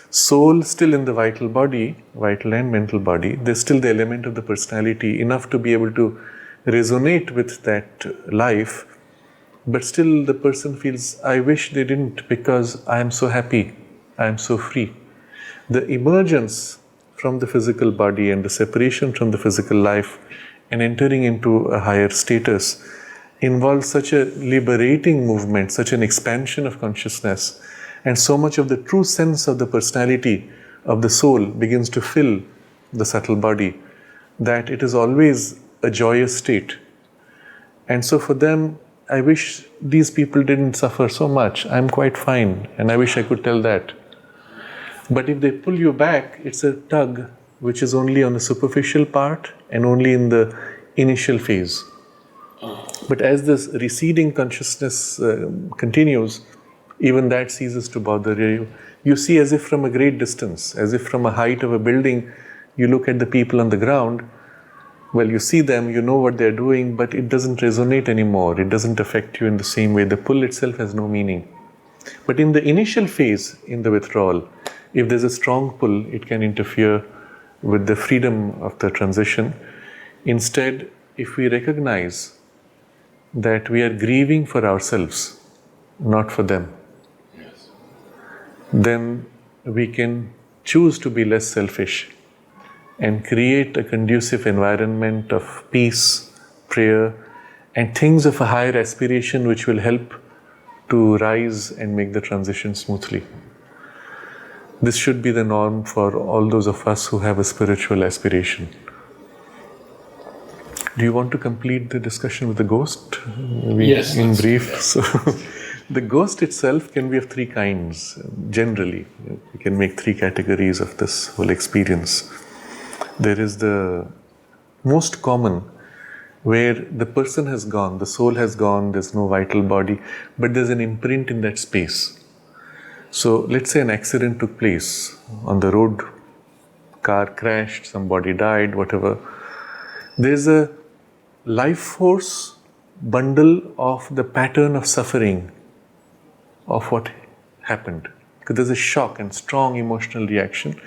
Soul still in the vital body, vital and mental body, there's still the element of the personality enough to be able to resonate with that life, but still the person feels, I wish they didn't because I am so happy, I am so free. The emergence from the physical body and the separation from the physical life and entering into a higher status involves such a liberating movement, such an expansion of consciousness, and so much of the true sense of the personality of the soul begins to fill the subtle body that it is always a joyous state. And so for them, I wish these people didn't suffer so much. I'm quite fine, and I wish I could tell that. But if they pull you back, it's a tug which is only on the superficial part and only in the initial phase. But as this receding consciousness continues, even that ceases to bother you. You see as if from a great distance, as if from a height of a building, you look at the people on the ground. Well, you see them, you know what they're doing, but it doesn't resonate anymore. It doesn't affect you in the same way. The pull itself has no meaning. But in the initial phase, in the withdrawal, if there's a strong pull, it can interfere with the freedom of the transition. Instead, if we recognize that we are grieving for ourselves, not for them, then we can choose to be less selfish and create a conducive environment of peace, prayer, and things of a higher aspiration which will help to rise and make the transition smoothly. This should be the norm for all those of us who have a spiritual aspiration. Do you want to complete the discussion with the ghost? Yes. In brief. So, the ghost itself can be of three kinds, generally. We can make three categories of this whole experience. There is the most common, where the person has gone, the soul has gone, there's no vital body, but there's an imprint in that space. So let's say an accident took place on the road, car crashed, somebody died, whatever. There's a life force bundle of the pattern of suffering of what happened. Because there's a shock and strong emotional reaction.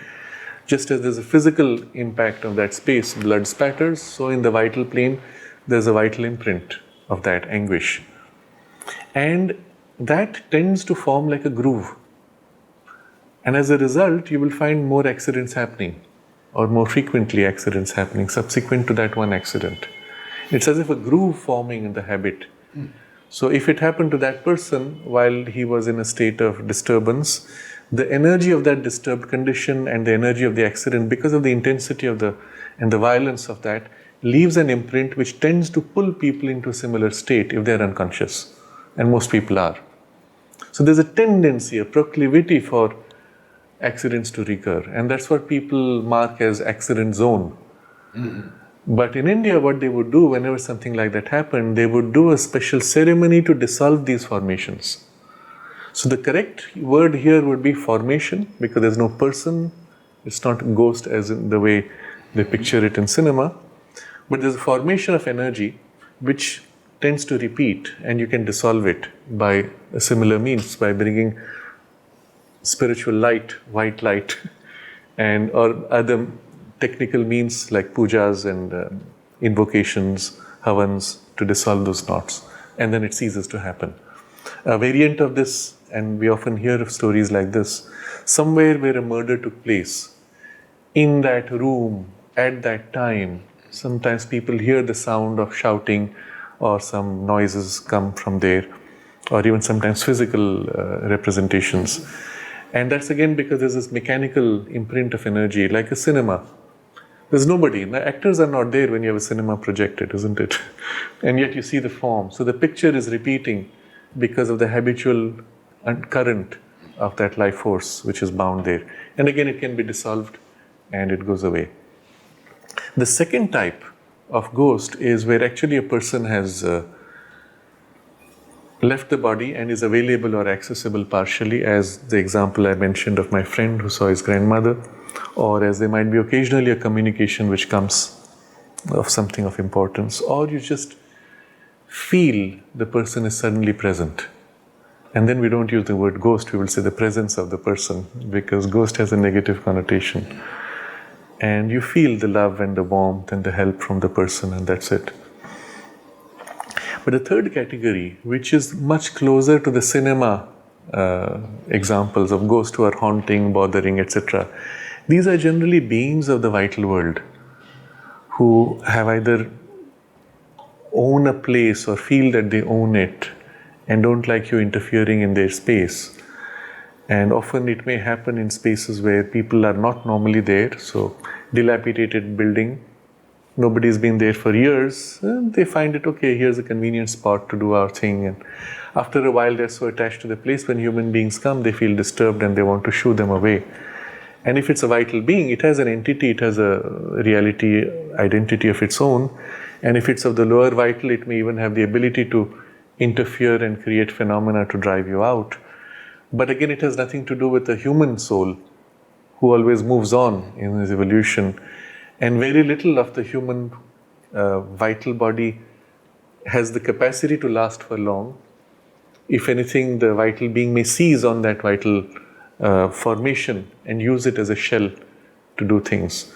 Just as there's a physical impact of that space, blood spatters, so in the vital plane, there's a vital imprint of that anguish. And that tends to form like a groove. And as a result, you will find more accidents happening, or more frequently accidents happening subsequent to that one accident. It's as if a groove forming in the habit. So if it happened to that person while he was in a state of disturbance, the energy of that disturbed condition and the energy of the accident, because of the intensity of and the violence of that, leaves an imprint which tends to pull people into a similar state if they're unconscious. And most people are. So there's a tendency, a proclivity for accidents to recur. And that's what people mark as accident zone. Mm-hmm. But in India, what they would do whenever something like that happened, they would do a special ceremony to dissolve these formations. So the correct word here would be formation, because there's no person. It's not a ghost as in the way they picture it in cinema. But there's a formation of energy which tends to repeat, and you can dissolve it by a similar means, by bringing spiritual light, white light, and or other technical means like pujas and invocations, havans, to dissolve those knots. And then it ceases to happen. A variant of this, and we often hear of stories like this, somewhere where a murder took place, in that room, at that time, sometimes people hear the sound of shouting or some noises come from there, or even sometimes physical representations. And that's again because there's this mechanical imprint of energy, like a cinema. There's nobody. The actors are not there when you have a cinema projected, isn't it? And yet you see the form. So the picture is repeating because of the habitual current of that life force which is bound there. And again, it can be dissolved and it goes away. The second type of ghost is where actually a person has left the body and is available or accessible partially, as the example I mentioned of my friend who saw his grandmother, or as there might be occasionally a communication which comes of something of importance, or you just feel the person is suddenly present And then we don't use the word ghost, we will say the presence of the person, because ghost has a negative connotation. And you feel the love and the warmth and the help from the person, and that's it. But the third category, which is much closer to the cinema examples of ghosts who are haunting, bothering, etc., these are generally beings of the vital world who have either own a place or feel that they own it and don't like you interfering in their space. And often it may happen in spaces where people are not normally there. So, dilapidated building, nobody's been there for years, and they find it okay, here's a convenient spot to do our thing. And after a while, they're so attached to the place, when human beings come, they feel disturbed and they want to shoo them away. And if it's a vital being, it has an entity, it has a reality, identity of its own. And if it's of the lower vital, it may even have the ability to interfere and create phenomena to drive you out. But again, it has nothing to do with the human soul, who always moves on in his evolution. And very little of the human vital body has the capacity to last for long. If anything, the vital being may seize on that vital formation and use it as a shell to do things.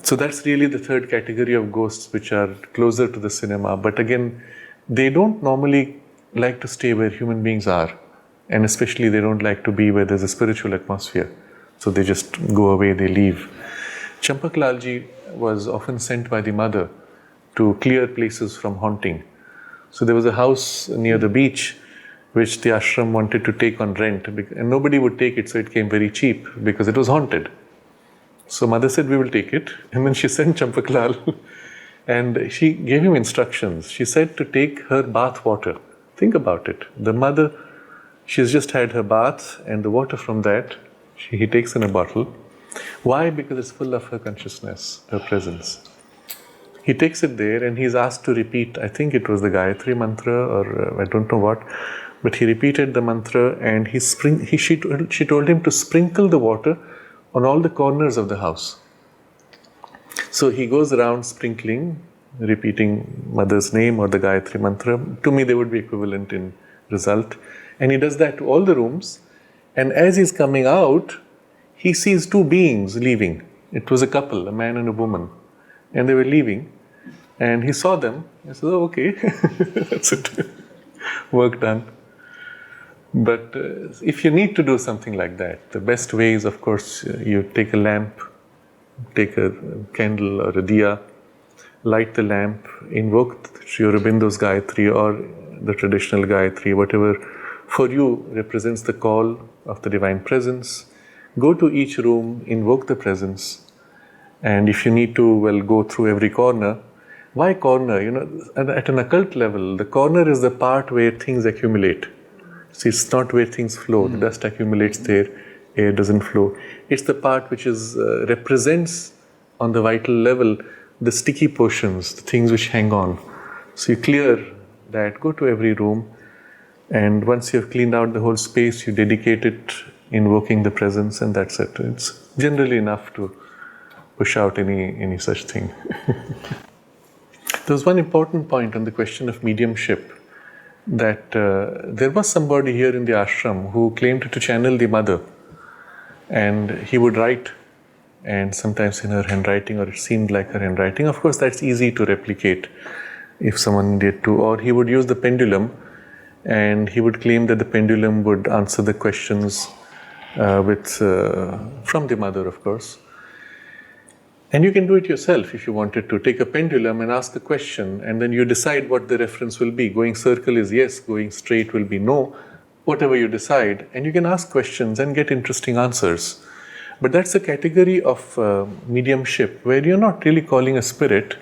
So that's really the third category of ghosts, which are closer to the cinema. But again, they don't normally like to stay where human beings are. And especially they don't like to be where there's a spiritual atmosphere. So they just go away, they leave. Champaklalji was often sent by the mother to clear places from haunting. So there was a house near the beach which the ashram wanted to take on rent, and nobody would take it, so it came very cheap because it was haunted. So mother said, we will take it. And then she sent Champaklal and she gave him instructions. She said to take her bath water. Think about it. The mother, she's just had her bath, and the water from that, he takes in a bottle. Why? Because it's full of her consciousness, her presence. He takes it there and he's asked to repeat, I think it was the Gayatri mantra or I don't know what, but he repeated the mantra, and she told him to sprinkle the water on all the corners of the house. So he goes around sprinkling, repeating mother's name or the Gayatri mantra. To me, they would be equivalent in result. And he does that to all the rooms. And as he's coming out, he sees two beings leaving. It was a couple, a man and a woman. And they were leaving. And he saw them. He said, oh, okay, that's it. Work done. But if you need to do something like that, the best way is, of course, you take a lamp, take a candle or a diya, light the lamp, invoke Sri Aurobindo's Gayatri or the traditional Gayatri, whatever for you represents the call of the Divine Presence. Go to each room, invoke the presence, and if you need to, go through every corner. Why corner? At an occult level, the corner is the part where things accumulate. See, it's not where things flow. The dust accumulates there, air doesn't flow. It's the part which represents on the vital level the sticky portions, the things which hang on. So you clear that, go to every room, and once you have cleaned out the whole space, you dedicate it, invoking the presence, and that's it. It's generally enough to push out any such thing. There was one important point on the question of mediumship, that there was somebody here in the ashram who claimed to channel the mother, and he would write, and sometimes in her handwriting, or it seemed like her handwriting. Of course, that's easy to replicate if someone did to, or he would use the pendulum, and he would claim that the pendulum would answer the questions from the mother, of course. And you can do it yourself if you wanted to. Take a pendulum and ask a question, and then you decide what the reference will be. Going circle is yes, going straight will be no, whatever you decide. And you can ask questions and get interesting answers. But that's a category of mediumship where you're not really calling a spirit,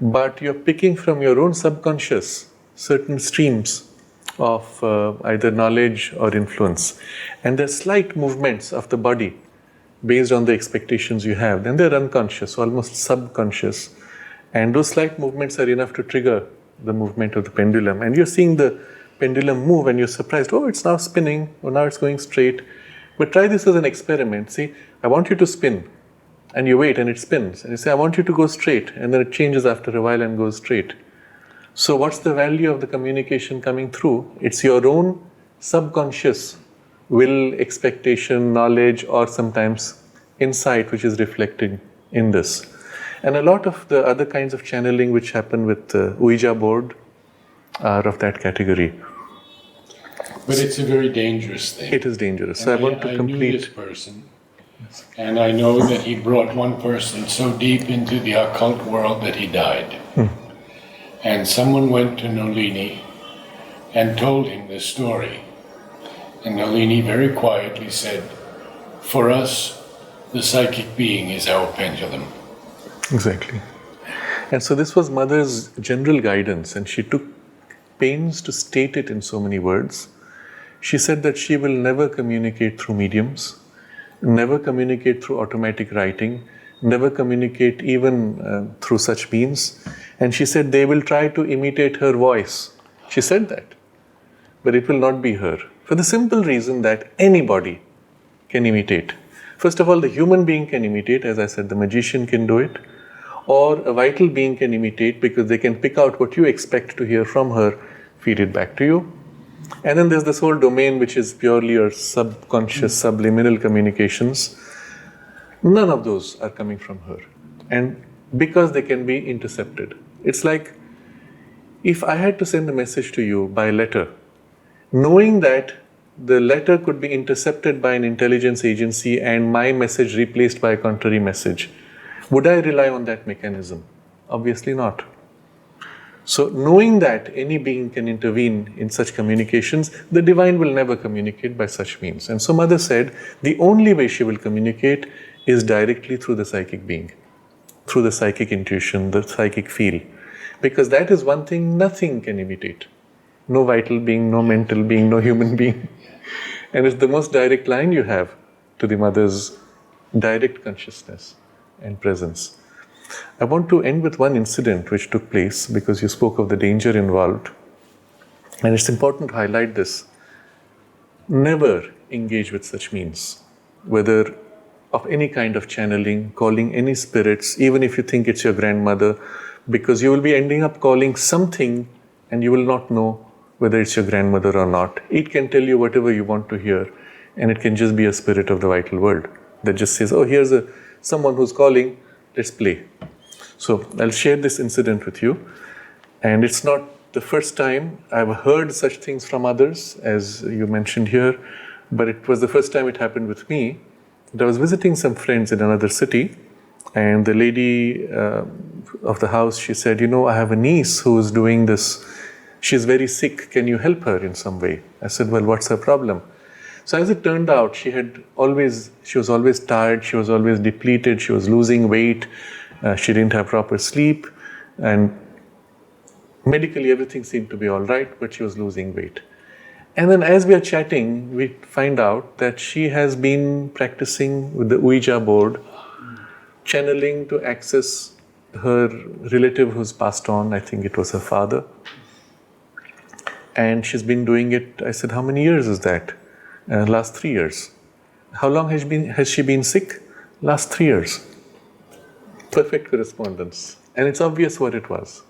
but you're picking from your own subconscious certain streams of either knowledge or influence. And there's slight movements of the body based on the expectations you have. Then they're unconscious, almost subconscious. And those slight movements are enough to trigger the movement of the pendulum. And you're seeing the pendulum move and you're surprised, oh, it's now spinning, or now it's going straight. But try this as an experiment. See, I want you to spin. And you wait and it spins. And you say, I want you to go straight. And then it changes after a while and goes straight. So what's the value of the communication coming through? It's your own subconscious will, expectation, knowledge, or sometimes insight which is reflected in this. And a lot of the other kinds of channeling which happen with the Ouija board are of that category. But it's a very dangerous thing. It is dangerous. So I want to I knew this complete. person, and I know that he brought one person so deep into the occult world that he died. And someone went to Nolini and told him this story. And Nolini very quietly said, "For us, the psychic being is our pendulum." Exactly. And so this was Mother's general guidance, and she took pains to state it in so many words. She said that she will never communicate through mediums, never communicate through automatic writing, never communicate even through such means. And she said they will try to imitate her voice. She said that. But it will not be her. For the simple reason that anybody can imitate. First of all, the human being can imitate. As I said, the magician can do it. Or a vital being can imitate because they can pick out what you expect to hear from her, feed it back to you. And then there's this whole domain which is purely your subconscious, subliminal communications. None of those are coming from her. And because they can be intercepted. It's like if I had to send a message to you by letter, knowing that the letter could be intercepted by an intelligence agency and my message replaced by a contrary message, would I rely on that mechanism? Obviously not. So knowing that any being can intervene in such communications, the divine will never communicate by such means. And so Mother said, the only way she will communicate is directly through the psychic being, through the psychic intuition, the psychic feel. Because that is one thing nothing can imitate. No vital being, no mental being, no human being. And it's the most direct line you have to the Mother's direct consciousness and presence. I want to end with one incident which took place because you spoke of the danger involved. And it's important to highlight this. Never engage with such means, whether of any kind of channeling, calling any spirits, even if you think it's your grandmother, because you will be ending up calling something and you will not know whether it's your grandmother or not. It can tell you whatever you want to hear, and it can just be a spirit of the vital world that just says, oh, here's someone who's calling, let's play. So I'll share this incident with you. And it's not the first time I've heard such things from others, as you mentioned here, but it was the first time it happened with me. I was visiting some friends in another city, and the lady of the house, she said, I have a niece who's doing this. She's very sick. Can you help her in some way? I said, well, what's her problem? So as it turned out, she was always tired. She was always depleted. She was losing weight. She didn't have proper sleep. And medically, everything seemed to be all right, but she was losing weight. And then as we are chatting, we find out that she has been practicing with the Ouija board, channeling to access her relative who's passed on. I think it was her father. And she's been doing it, I said, how many years is that? Last 3 years. How long has she been sick? Last 3 years. Perfect correspondence. And it's obvious what it was.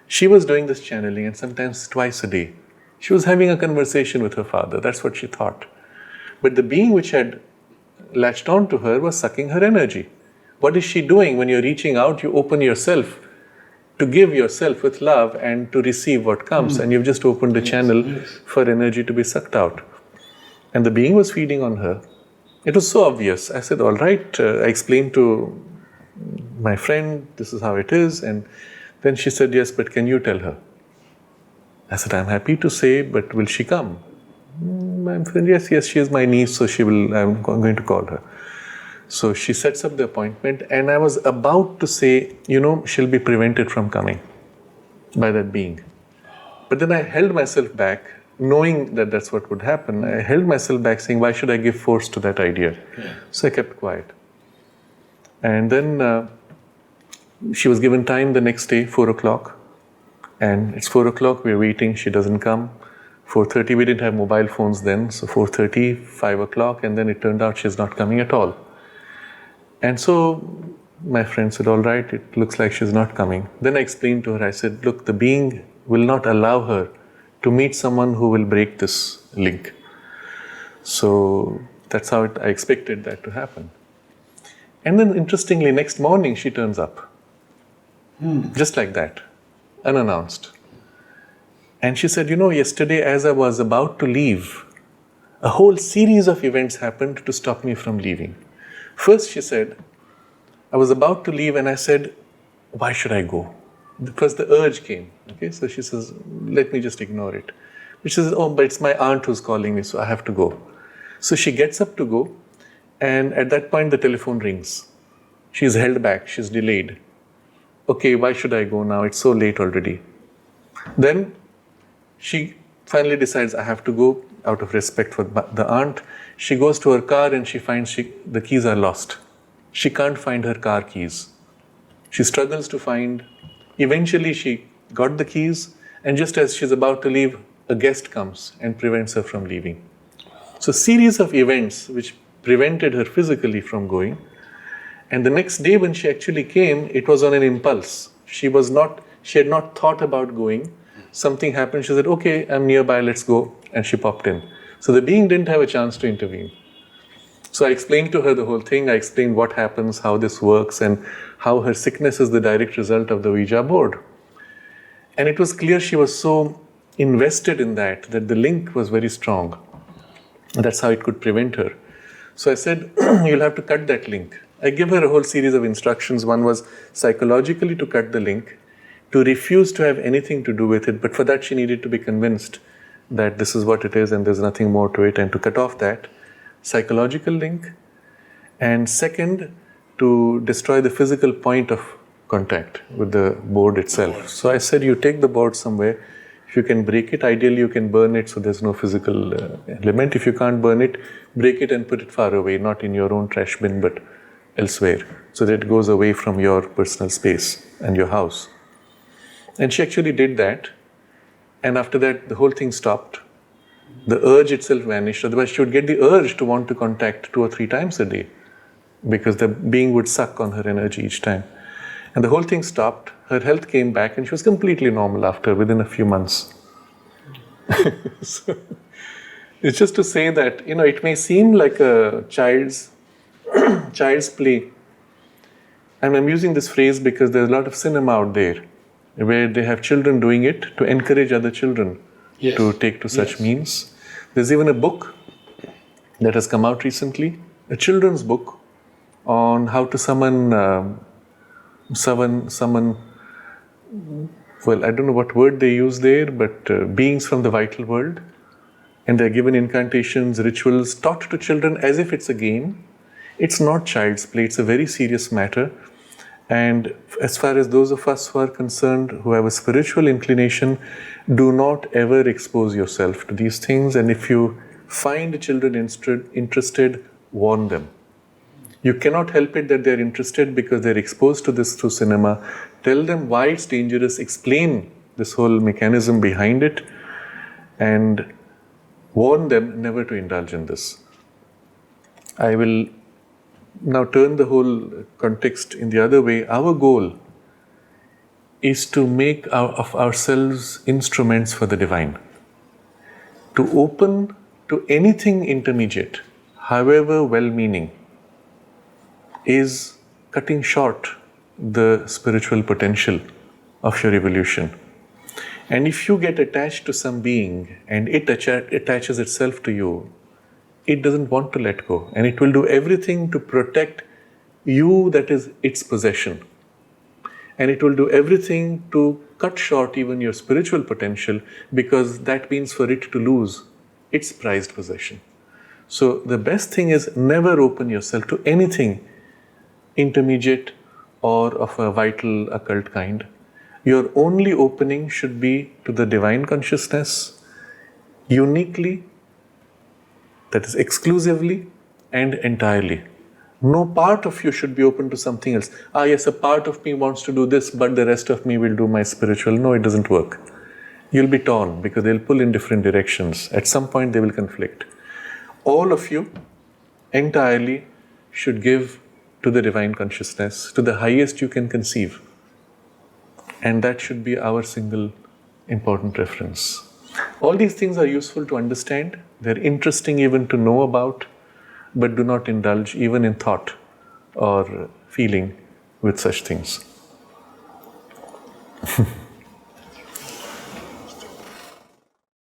She was doing this channeling, and sometimes twice a day. She was having a conversation with her father. That's what she thought. But the being which had latched on to her was sucking her energy. What is she doing? When you're reaching out, you open yourself to give yourself with love and to receive what comes. And you've just opened a channel for energy to be sucked out. And the being was feeding on her. It was so obvious. I said, all right. I explained to my friend, this is how it is. And then she said, yes, but can you tell her? I said, I'm happy to say, but will she come? My friend, yes, she is my niece, so I'm going to call her. So she sets up the appointment, and I was about to say, she'll be prevented from coming by that being. But then I held myself back, knowing that that's what would happen. I held myself back saying, why should I give force to that idea? Yeah. So I kept quiet. And then she was given time the next day, 4 o'clock. And it's 4 o'clock, we're waiting, she doesn't come. 4:30, we didn't have mobile phones then, so 4:30, 5 o'clock, and then it turned out she's not coming at all. And so my friend said, all right, it looks like she's not coming. Then I explained to her, I said, look, the being will not allow her to meet someone who will break this link. So that's how I expected that to happen. And then interestingly, next morning she turns up. Just like that, unannounced. And she said, yesterday as I was about to leave, a whole series of events happened to stop me from leaving. First, she said, I was about to leave and I said, why should I go? Because the urge came. Okay, so she says, let me just ignore it. But she says, but it's my aunt who's calling me, so I have to go. So she gets up to go, and at that point the telephone rings. She's held back, she's delayed. Okay, why should I go now? It's so late already. Then she finally decides, I have to go out of respect for the aunt. She goes to her car and she finds the keys are lost. She can't find her car keys. She struggles to find. Eventually she got the keys, and just as she's about to leave, a guest comes and prevents her from leaving. So a series of events which prevented her physically from going. And the next day when she actually came, it was on an impulse. She had not thought about going. Something happened. She said, okay, I'm nearby, let's go. And she popped in. So the being didn't have a chance to intervene. So I explained to her the whole thing. I explained what happens, how this works, and how her sickness is the direct result of the Ouija board. And it was clear she was so invested in that the link was very strong. And that's how it could prevent her. So I said, you'll have to cut that link. I gave her a whole series of instructions. One was psychologically to cut the link, to refuse to have anything to do with it. But for that, she needed to be convinced that this is what it is and there's nothing more to it, and to cut off that psychological link. And second, to destroy the physical point of contact with the board itself. So I said, you take the board somewhere. If you can break it, ideally you can burn it so there's no physical element. If you can't burn it, break it and put it far away, not in your own trash bin, but elsewhere, so that it goes away from your personal space and your house. And she actually did that. And after that, the whole thing stopped. The urge itself vanished. Otherwise, she would get the urge to want to contact 2 or 3 times a day, because the being would suck on her energy each time. And the whole thing stopped. Her health came back and she was completely normal within a few months. So, it's just to say that, it may seem like a child's play. And I'm using this phrase because there's a lot of cinema out there where they have children doing it to encourage other children to take to such means. There's even a book that has come out recently, a children's book on how to summon, well, I don't know what word they use there, but beings from the vital world. And they're given incantations, rituals, taught to children as if it's a game. It's not child's play, it's a very serious matter. And as far as those of us who are concerned, who have a spiritual inclination, do not ever expose yourself to these things. And if you find children interested, warn them. You cannot help it that they're interested because they're exposed to this through cinema. Tell them why it's dangerous, explain this whole mechanism behind it, and warn them never to indulge in this. I will now turn the whole context in the other way. Our goal is to make of ourselves instruments for the divine. To open to anything intermediate, however well-meaning, is cutting short the spiritual potential of your evolution. And if you get attached to some being and it attaches itself to you, it doesn't want to let go, and it will do everything to protect you, that is its possession. And it will do everything to cut short even your spiritual potential, because that means for it to lose its prized possession. So the best thing is never open yourself to anything intermediate or of a vital occult kind. Your only opening should be to the divine consciousness, uniquely, that is exclusively and entirely. No part of you should be open to something else. Yes, a part of me wants to do this, but the rest of me will do my spiritual. No, it doesn't work. You'll be torn because they'll pull in different directions. At some point, they will conflict. All of you entirely should give to the divine consciousness, to the highest you can conceive. And that should be our single important reference. All these things are useful to understand. They're interesting even to know about, but do not indulge even in thought or feeling with such things.